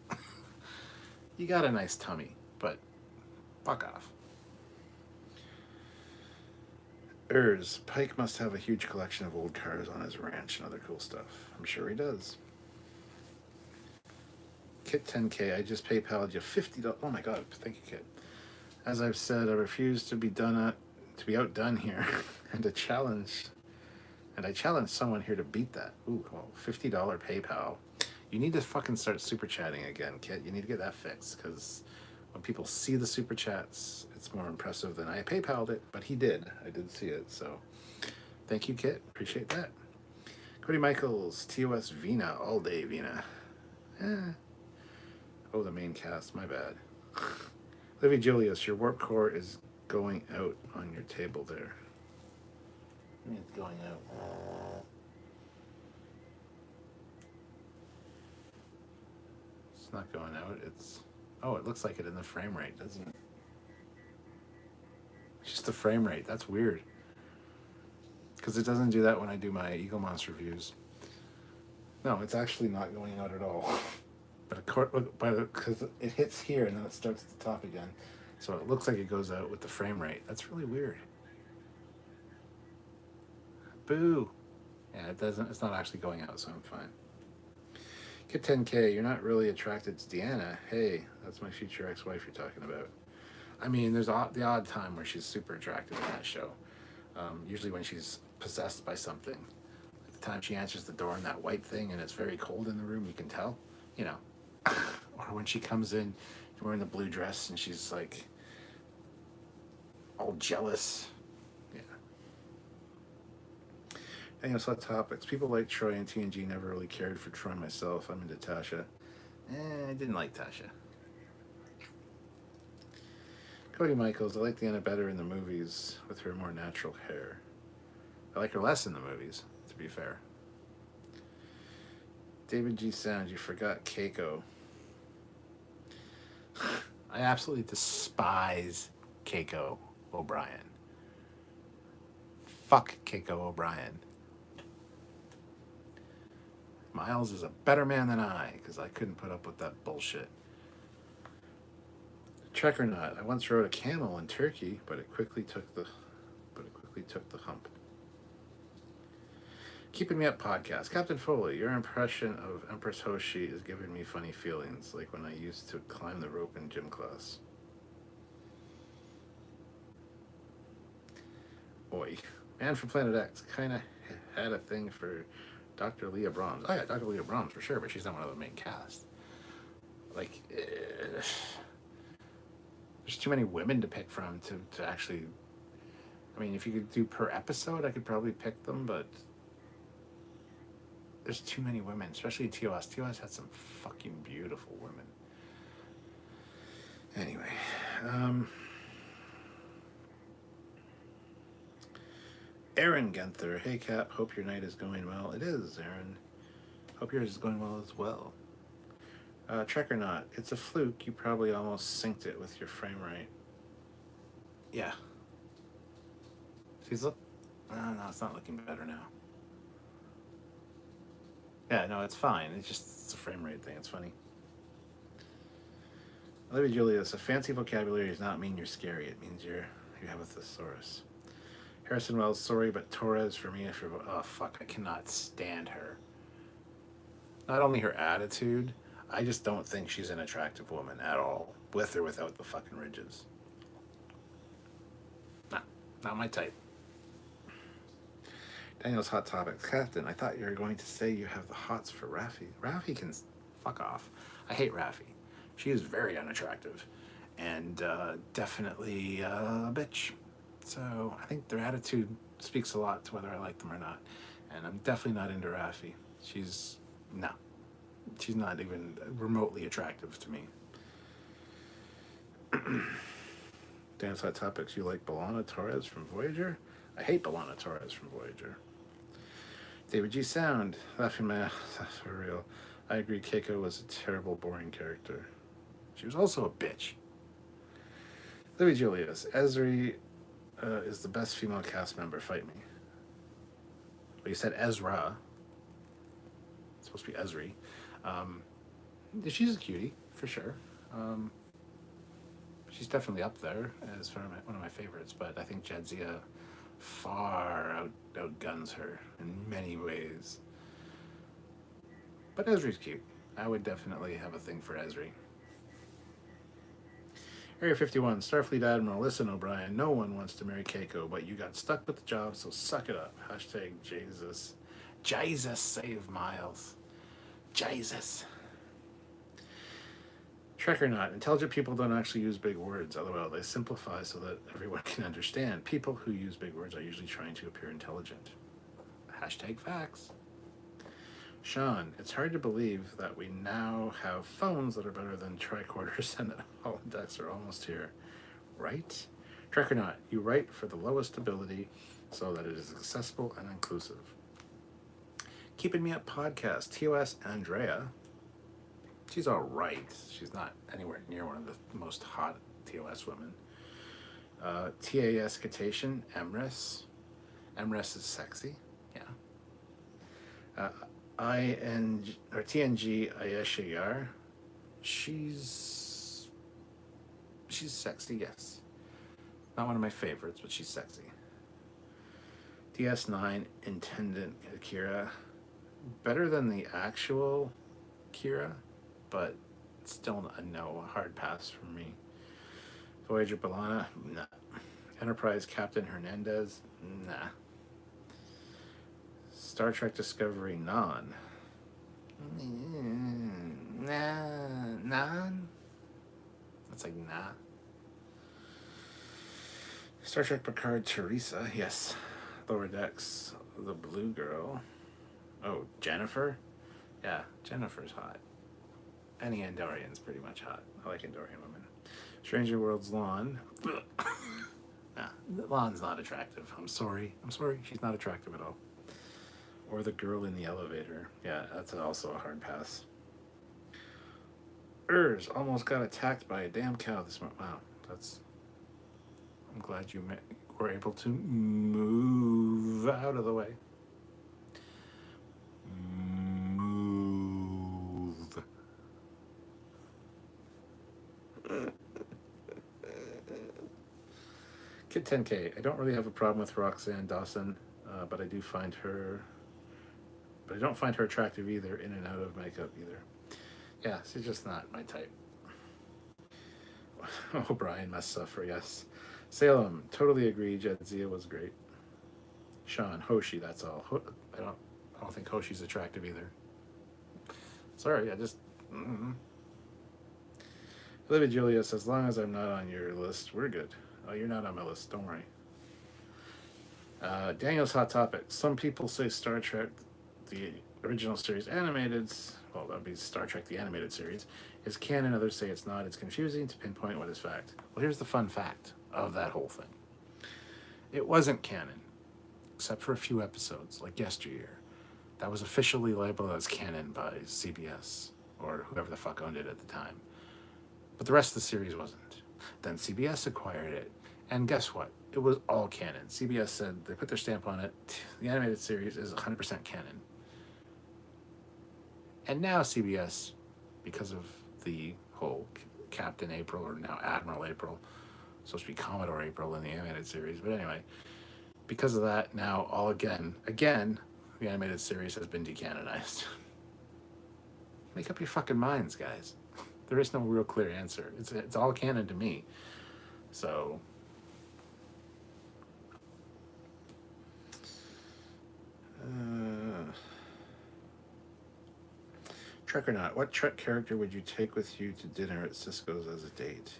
You got a nice tummy, but fuck off. Pike must have a huge collection of old cars on his ranch and other cool stuff. I'm sure he does. Kit 10K, I just PayPal'd you $50. Oh my god, thank you, Kit. As I've said, I refuse to be outdone here, and I challenge someone here to beat that. Ooh, well, $50 PayPal. You need to fucking start super chatting again, Kit. You need to get that fixed, because when people see the super chats, it's more impressive than I PayPal'd it, but he did. I did see it, so thank you, Kit. Appreciate that. Cody Michaels, TOS Vina, all day Vina. Oh, the main cast, my bad. Livy Julius, your warp core is going out on your table there. I mean, it's going out. It's not going out. Oh, it looks like it in the frame rate, doesn't it? It's just the frame rate. That's weird. Because it doesn't do that when I do my Eagle Monster reviews. No, it's actually not going out at all. But because it hits here and then it starts at the top again. So it looks like it goes out with the frame rate. That's really weird. Boo. Yeah, it's not actually going out, so I'm fine. Kit 10K, you're not really attracted to Deanna. Hey, that's my future ex-wife you're talking about. I mean, there's the odd time where she's super attractive in that show. Usually when she's possessed by something. Like the time she answers the door in that white thing and it's very cold in the room, you can tell. You know. Or when she comes in wearing the blue dress and she's like all jealous. Yeah. Anyways, hot topics. People like Troy and TNG. Never really cared for Troy myself. I'm into Tasha. I didn't like Tasha. Cody Michaels. I like Deanna better in the movies with her more natural hair. I like her less in the movies, to be fair. David G. Sound, you forgot Keiko. I absolutely despise Keiko O'Brien. Fuck Keiko O'Brien. Miles is a better man than I, because I couldn't put up with that bullshit. Trekyards, I once rode a camel in Turkey, but it quickly took the hump. Keeping Me Up podcast. Captain Foley, your impression of Empress Hoshi is giving me funny feelings, like when I used to climb the rope in gym class. Oi. Man from Planet X kind of had a thing for Dr. Leah Brahms. Oh yeah, Dr. Leah Brahms for sure, but she's not one of the main cast. Like, there's too many women to pick from to actually... I mean, if you could do per episode, I could probably pick them, but... There's too many women, especially TOS. TOS had some fucking beautiful women. Anyway, Aaron Genther. Hey, Cap. Hope your night is going well. It is, Aaron. Hope yours is going well as well. Trek or not, it's a fluke. You probably almost synced it with your frame rate. Yeah. She's look. No, it's not looking better now. Yeah, no, it's fine. It's a frame rate thing. It's funny. Olivia Julius, a fancy vocabulary does not mean you're scary. It means you have a thesaurus. Harrison Wells, sorry, but Torres for me. Oh, fuck, I cannot stand her. Not only her attitude, I just don't think she's an attractive woman at all, with or without the fucking ridges. Nah, not my type. Daniel's Hot Topics. Captain, I thought you were going to say you have the hots for Raffi. Raffi can fuck off. I hate Raffi. She is very unattractive and definitely a bitch. So I think their attitude speaks a lot to whether I like them or not. And I'm definitely not into Raffi. She's not even remotely attractive to me. Dance Hot Topics. You like B'Elanna Torres from Voyager? I hate B'Elanna Torres from Voyager. David G. Sound. Laughing my ass off for real. I agree, Keiko was a terrible, boring character. She was also a bitch. Louis Julius. Ezri is the best female cast member. Fight me. Well, you said Ezra. It's supposed to be Ezri. She's a cutie, for sure. She's definitely up there as one of my favorites, but I think Jadzia far outguns her in many ways. But Ezri's cute. I would definitely have a thing for Ezri. Area 51, Starfleet Admiral, listen O'Brien, no one wants to marry Keiko, but you got stuck with the job, so suck it up. Hashtag Jesus. Jesus save Miles. Jesus. Trek or not, intelligent people don't actually use big words. LOL, they simplify so that everyone can understand. People who use big words are usually trying to appear intelligent. Hashtag facts. Sean, it's hard to believe that we now have phones that are better than tricorders and that holodecks are almost here. Right? Trek or not, you write for the lowest ability so that it is accessible and inclusive. Keeping Me Up podcast, TOS Andrea. She's all right. She's not anywhere near one of the most hot TOS women. TAS Catation, Emrys. Emrys is sexy. Yeah. TNG Ayeshayar. She's sexy, yes. Not one of my favorites, but she's sexy. DS9 Intendant Kira. Better than the actual Kira, but still a no, a hard pass from me. Voyager B'Elanna, nah. Enterprise Captain Hernandez, nah. Star Trek Discovery Non. Non? That's like nah. Star Trek Picard Teresa, yes. Lower Decks, the blue girl. Oh, Jennifer? Yeah, Jennifer's hot. Any Andorian's pretty much hot. I like Andorian women. Stranger Worlds Lawn. Nah, Lawn's not attractive. I'm sorry. She's not attractive at all. Or the girl in the elevator. Yeah, that's also a hard pass. Almost got attacked by a damn cow this morning. Wow, I'm glad you were able to move out of the way. Move. Kid 10K. I don't really have a problem with Roxanne Dawson, but I don't find her attractive either, in and out of makeup either. Yeah, she's just not my type. O'Brien must suffer, yes. Salem, totally agree. Jadzia was great. Sean, Hoshi, that's all. I don't think Hoshi's attractive either. Sorry, I just. Olivia Julius, as long as I'm not on your list, we're good. Oh, you're not on my list. Don't worry. Daniel's Hot Topic. Some people say Star Trek, the original series animated, well, that would be Star Trek, the animated series, is canon. Others say it's not. It's confusing to pinpoint what is fact. Well, here's the fun fact of that whole thing. It wasn't canon, except for a few episodes, like Yesteryear. That was officially labeled as canon by CBS, or whoever the fuck owned it at the time. But the rest of the series wasn't. Then CBS acquired it, and guess what? It was all canon. CBS said, they put their stamp on it, the animated series is 100% canon. And now CBS, because of the whole Captain April, or now Admiral April, supposed to be Commodore April in the animated series, but anyway, because of that, now again, the animated series has been decanonized. Make up your fucking minds, guys. There is no real clear answer. It's all canon to me. So Trek or not, what Trek character would you take with you to dinner at Cisco's as a date?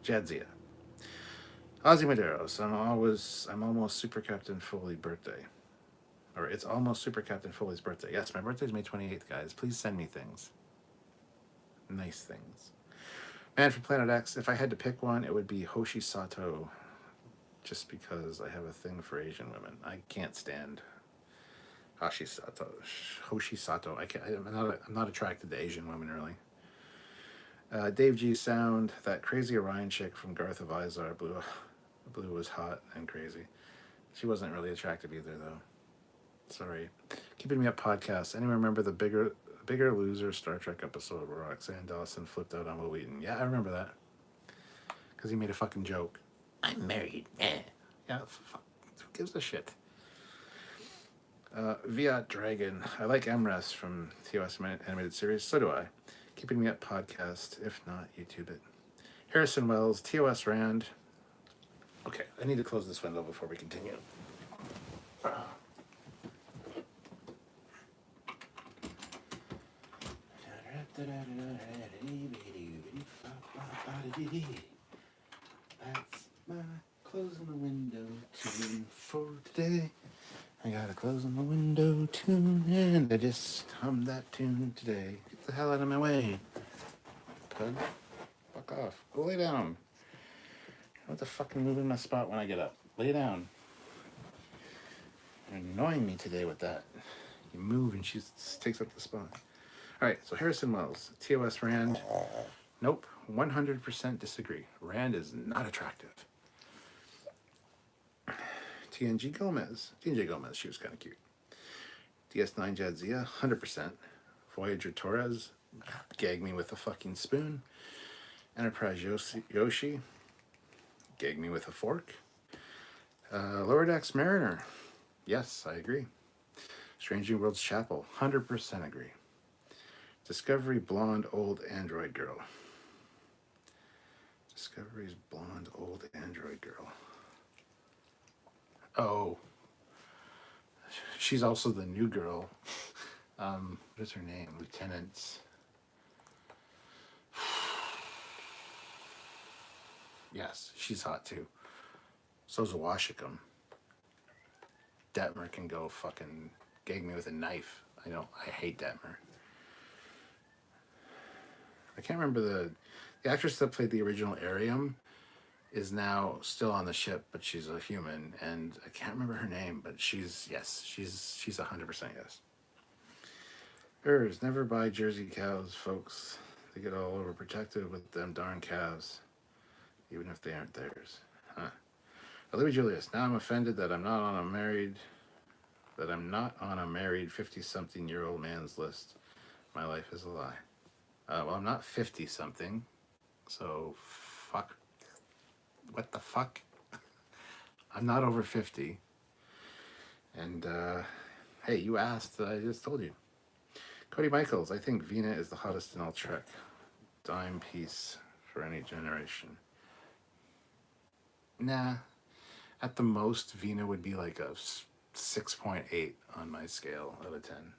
Jadzia. Ozzy Medeiros. I'm almost Super Captain Foley birthday. Or it's almost Super Captain Foley's birthday. Yes, my birthday's May 28th, guys. Please send me things. Nice things. Man from Planet X. If I had to pick one, it would be Hoshi Sato. Just because I have a thing for Asian women. I can't stand Hoshi Sato. Hoshi Sato. I'm not attracted to Asian women, really. Dave G. Sound. That crazy Orion chick from Garth of Izar. Blue was hot and crazy. She wasn't really attractive either, though. Sorry. Keeping Me Up podcast. Anyone remember the bigger loser Star Trek episode where Roxanne Dawson flipped out on Will Wheaton? Yeah, I remember that. Because he made a fucking joke. I'm married. Yeah, fuck. Who gives a shit? Viat Dragon. I like MRES from TOS Animated Series. So do I. Keeping Me Up podcast. If not, YouTube it. Harrison Wells. TOS Rand. Okay, I need to close this window before we continue. That's my closing the window tune for today. I got a closing the window tune, and I just hummed that tune today. Get the hell out of my way, Pug. Fuck off. Go lay down. What the fucking moving my spot when I get up? Lay down. You're annoying me today with that. You move and she takes up the spot. All right, so Harrison Wells, TOS Rand. Nope, 100% disagree. Rand is not attractive. TNG Gomez, she was kind of cute. DS9 Jadzia, 100%. Voyager Torres, gag me with a fucking spoon. Enterprise Yoshi, gag me with a fork. Lower Decks Mariner, yes, I agree. Strange New Worlds Chapel, 100% agree. Discovery blonde old android girl. Discovery's blonde old android girl. Oh. She's also the new girl. What is her name? Lieutenant. Yes, she's hot too. So's a Washicum. Detmer can go fucking gag me with a knife. I hate Detmer. I can't remember the actress that played the original Arium is now still on the ship, but she's a human, and I can't remember her name, but she's 100% yes. Never buy Jersey cows, folks. They get all overprotected with them darn calves, even if they aren't theirs. Huh. Olivia Julius. Now I'm offended that I'm not on a married 50-something-year-old man's list. My life is a lie. Well, I'm not 50-something, so fuck. What the fuck? I'm not over 50. And, hey, you asked, I just told you. Cody Michaels, I think Vina is the hottest in all Trek. Dime piece for any generation. Nah. At the most, Vina would be like a 6.8 on my scale out of 10.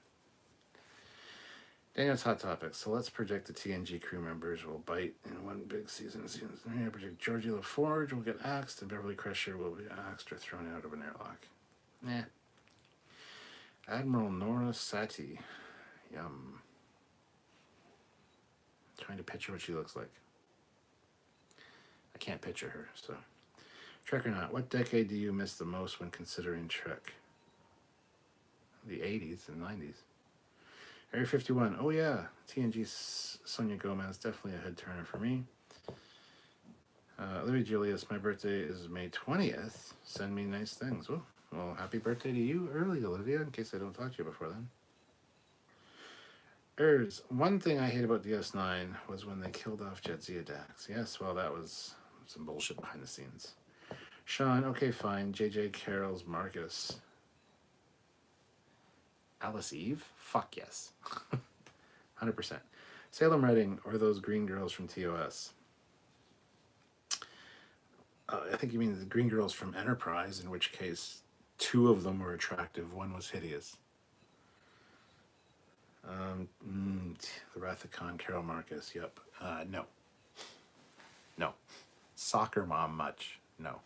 Daniel's Hot Topics. So let's predict the TNG crew members will bite in one big season. I predict Georgie LaForge will get axed and Beverly Crusher will be axed or thrown out of an airlock. Nah. Admiral Nora Sati. Yum. Trying to picture what she looks like. I can't picture her, so. Trek or not, what decade do you miss the most when considering Trek? The 80s and 90s. Area 51. Oh, yeah. TNG's Sonia Gomez. Definitely a head turner for me. Olivia Julius. My birthday is May 20th. Send me nice things. Well, happy birthday to you early, Olivia, in case I don't talk to you before then. One thing I hate about DS9 was when they killed off Jadzia Dax. Yes, well, that was some bullshit behind the scenes. Sean. Okay, fine. JJ Carroll's Marcus. Alice Eve? Fuck yes. 100%. Salem Redding or those green girls from TOS. I think you mean the green girls from Enterprise, in which case Two of them were attractive. One was hideous. The Wrath of Khan, Carol Marcus. Yep. No. No. Soccer mom much. No.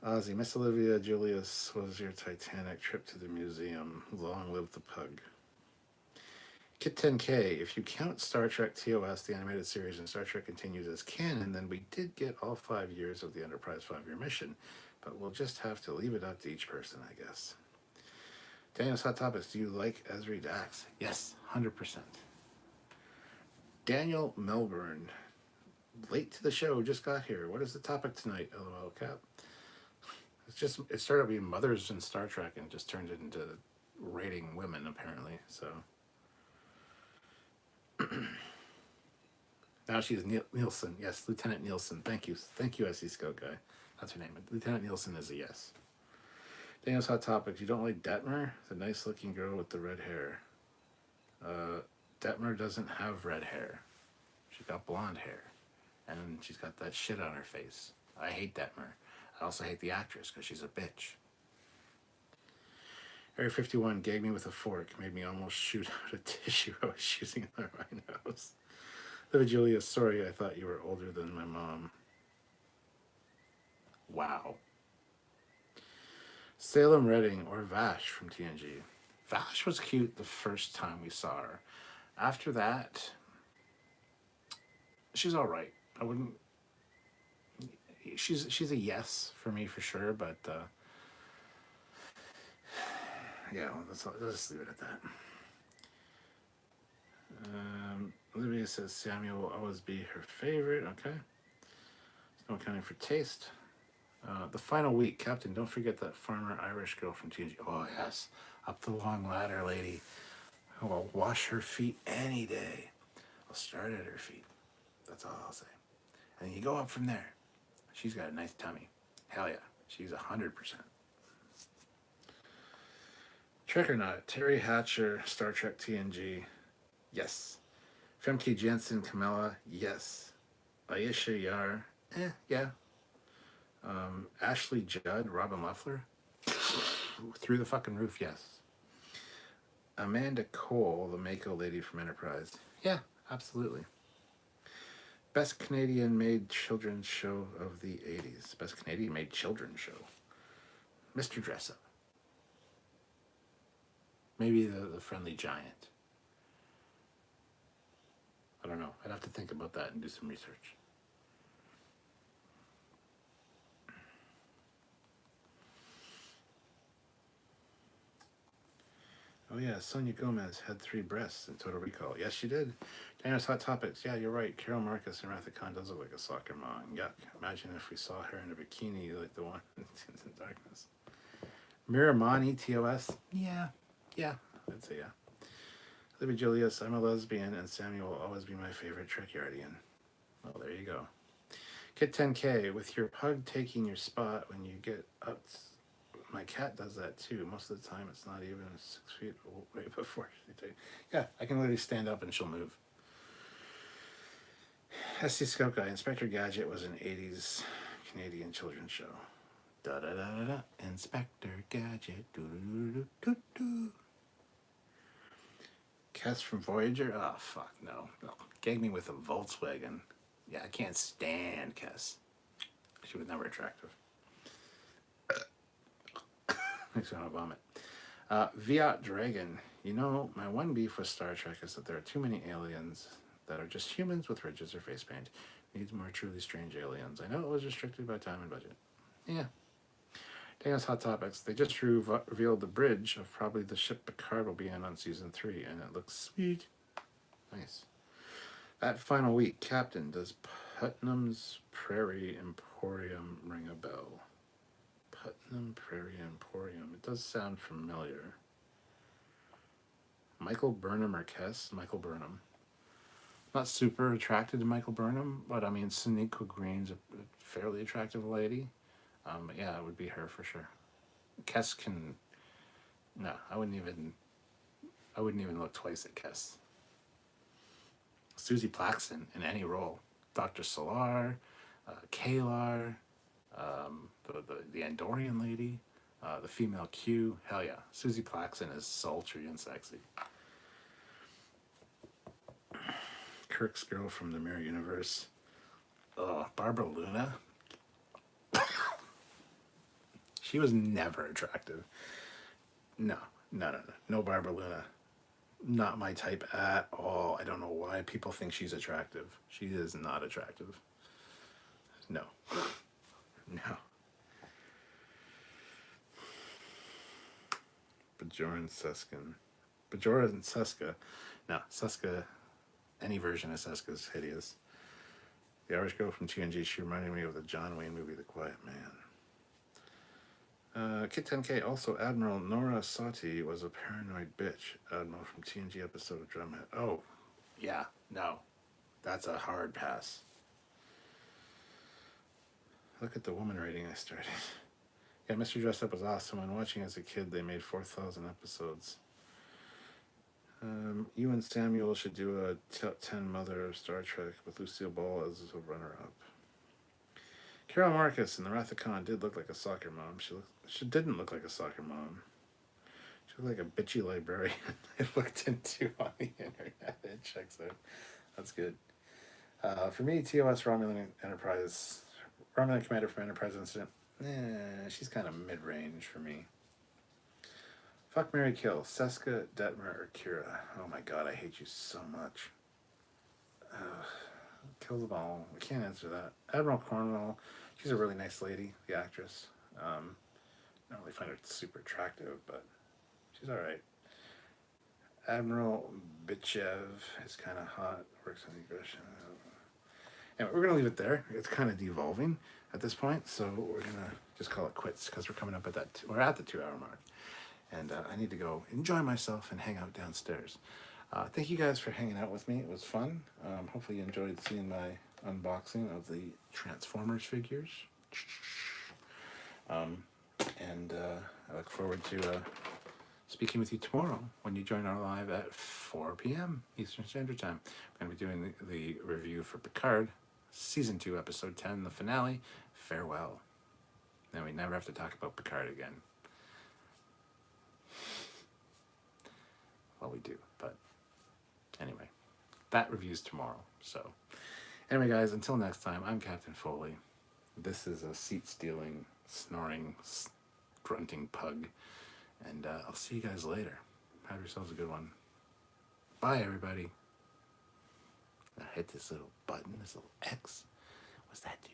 Ozzy, Miss Olivia Julius was your Titanic trip to the museum. Long live the pug. Kit 10K, if you count Star Trek TOS, the animated series, and Star Trek continues as canon, then we did get all 5 years of the Enterprise 5-year mission, but we'll just have to leave it up to each person, I guess. Daniel's Hot Topics, do you like Esri Dax? Yes, 100%. Daniel Melbourne, late to the show, just got here. What is the topic tonight, LOL Cap? It started being mothers in Star Trek and just turned it into rating women, apparently, so. Now she's Nielsen. Yes, Lieutenant Nielsen. Thank you, SC Scout guy. That's her name. Lieutenant Nielsen is a yes. Daniel's Hot Topics. You don't like Detmer? The nice-looking girl with the red hair. Detmer doesn't have red hair. She's got blonde hair, and she's got that shit on her face. I hate Detmer. I also hate the actress because she's a bitch. Area 51 gave me with a fork, made me almost shoot out a tissue I was using in my rhinos. Liv Julia, sorry, I thought you were older than my mom. Wow. Salem Redding or Vash from TNG. Vash was cute the first time we saw her. After that, she's all right. I wouldn't. She's a yes for me for sure, but yeah, let's just leave it at that. Olivia says Samuel will always be her favorite. Okay. No accounting for taste. The final week, Captain, don't forget that farmer Irish girl from TNG. Oh, yes. Up the long ladder, lady. I will wash her feet any day. I'll start at her feet. That's all I'll say. And you go up from there. She's got a nice tummy. Hell yeah. She's 100%. Trek or not, Terry Hatcher, Star Trek TNG. Yes. Femke Jensen, Camilla. Yes. Aisha Yar. Yeah. Ashley Judd, Robin Loeffler. Through the fucking roof, yes. Amanda Cole, the Mako lady from Enterprise. Yeah, absolutely. Best Canadian made children's show of the 80s. Best Canadian made children's show. Mr. Dressup. Maybe the Friendly Giant. I don't know. I'd have to think about that and do some research. Oh yeah, Sonia Gomez had 3 breasts in Total Recall. Yes, she did. Daniel's Hot Topics. Yeah, you're right. Carol Marcus and Wrath of Khan does look like a soccer mom. Yuck. Imagine if we saw her in a bikini like the one in Sins in Darkness. Miramani, TOS. Yeah, I'd say yeah. Libby Julius, I'm a lesbian, and Samuel will always be my favorite Trekyardian. Well, there you go. Kit 10K, with your pug taking your spot when you get up. My cat does that too. Most of the time, it's not even 6 feet away before she takes. Yeah, I can literally stand up and she'll move. SC Scout Guy, Inspector Gadget was an 80s Canadian children's show. Da da da da da. Inspector Gadget. Doo doo doo doo doo. Kess from Voyager. Oh fuck no. Gag me with a Volkswagen. Yeah, I can't stand Kess. She was never attractive. Makes me want to vomit. Viat Dragon. You know, my one beef with Star Trek is that there are too many aliens that are just humans with ridges or face paint. Needs more truly strange aliens. I know it was restricted by time and budget. Yeah. Daniel's Hot Topics. They just revealed the bridge of probably the ship Picard will be in on season 3, and it looks sweet. Nice. That final week, Captain, does Putnam's Prairie Emporium ring a bell? Putnam Prairie Emporium. It does sound familiar. Michael Burnham or Kess? Michael Burnham. Not super attracted to Michael Burnham, but I mean, Sonequa Green's a fairly attractive lady. But yeah, it would be her for sure. Kess can. No, I wouldn't even look twice at Kess. Susie Plaxton in any role. Dr. Solar, Kalar, The Andorian lady, the female Q. Hell yeah, Susie Plaxton is sultry and sexy. Kirk's girl from the Mirror Universe. Barbara Luna. She was never attractive. No, no Barbara Luna. Not my type at all. I don't know why people think she's attractive. She is not attractive. No. No. Bajora and Seska. No, Seska, any version of Seska is hideous. The Irish girl from TNG, she reminded me of the John Wayne movie, The Quiet Man. Kit 10K, also Admiral Nora Sati was a paranoid bitch. Admiral from TNG episode of Drumhead. Oh, yeah, no. That's a hard pass. Look at the woman rating I started. Yeah, Mr. Dressed Up was awesome. When watching as a kid, they made 4,000 episodes. You and Samuel should do a top 10 Mother of Star Trek with Lucille Ball as a runner-up. Carol Marcus in The Wrath of Khan did look like a soccer mom. She didn't look like a soccer mom. She looked like a bitchy librarian I looked into on the internet. It checks out. That's good. For me, TOS Romulan Enterprise, Romulan Commander from Enterprise Incident, she's kind of mid-range for me. Fuck, marry, kill. Seska, Detmer, or Kira. Oh my god, I hate you so much. Kill them all. We can't answer that. Admiral Cornwall. She's a really nice lady, the actress. I don't really find her super attractive, but she's alright. Admiral Bichev is kind of hot. Works on the aggression. Anyway, we're going to leave it there. It's kind of devolving at this point, so we're going to just call it quits because we're coming up at that. We're at the 2-hour mark. And I need to go enjoy myself and hang out downstairs. Thank you guys for hanging out with me. It was fun. Hopefully you enjoyed seeing my unboxing of the Transformers figures. And I look forward to speaking with you tomorrow when you join our live at 4 p.m. Eastern Standard Time. We're going to be doing the review for Picard, Season 2, Episode 10, the finale, Farewell. Then we never have to talk about Picard again. Well, we do, but anyway, that review's tomorrow. So, anyway, guys, until next time, I'm Captain Foley. This is a seat-stealing, snoring, grunting pug, and I'll see you guys later. Have yourselves a good one. Bye, everybody. Now hit this little button, this little X. What's that do?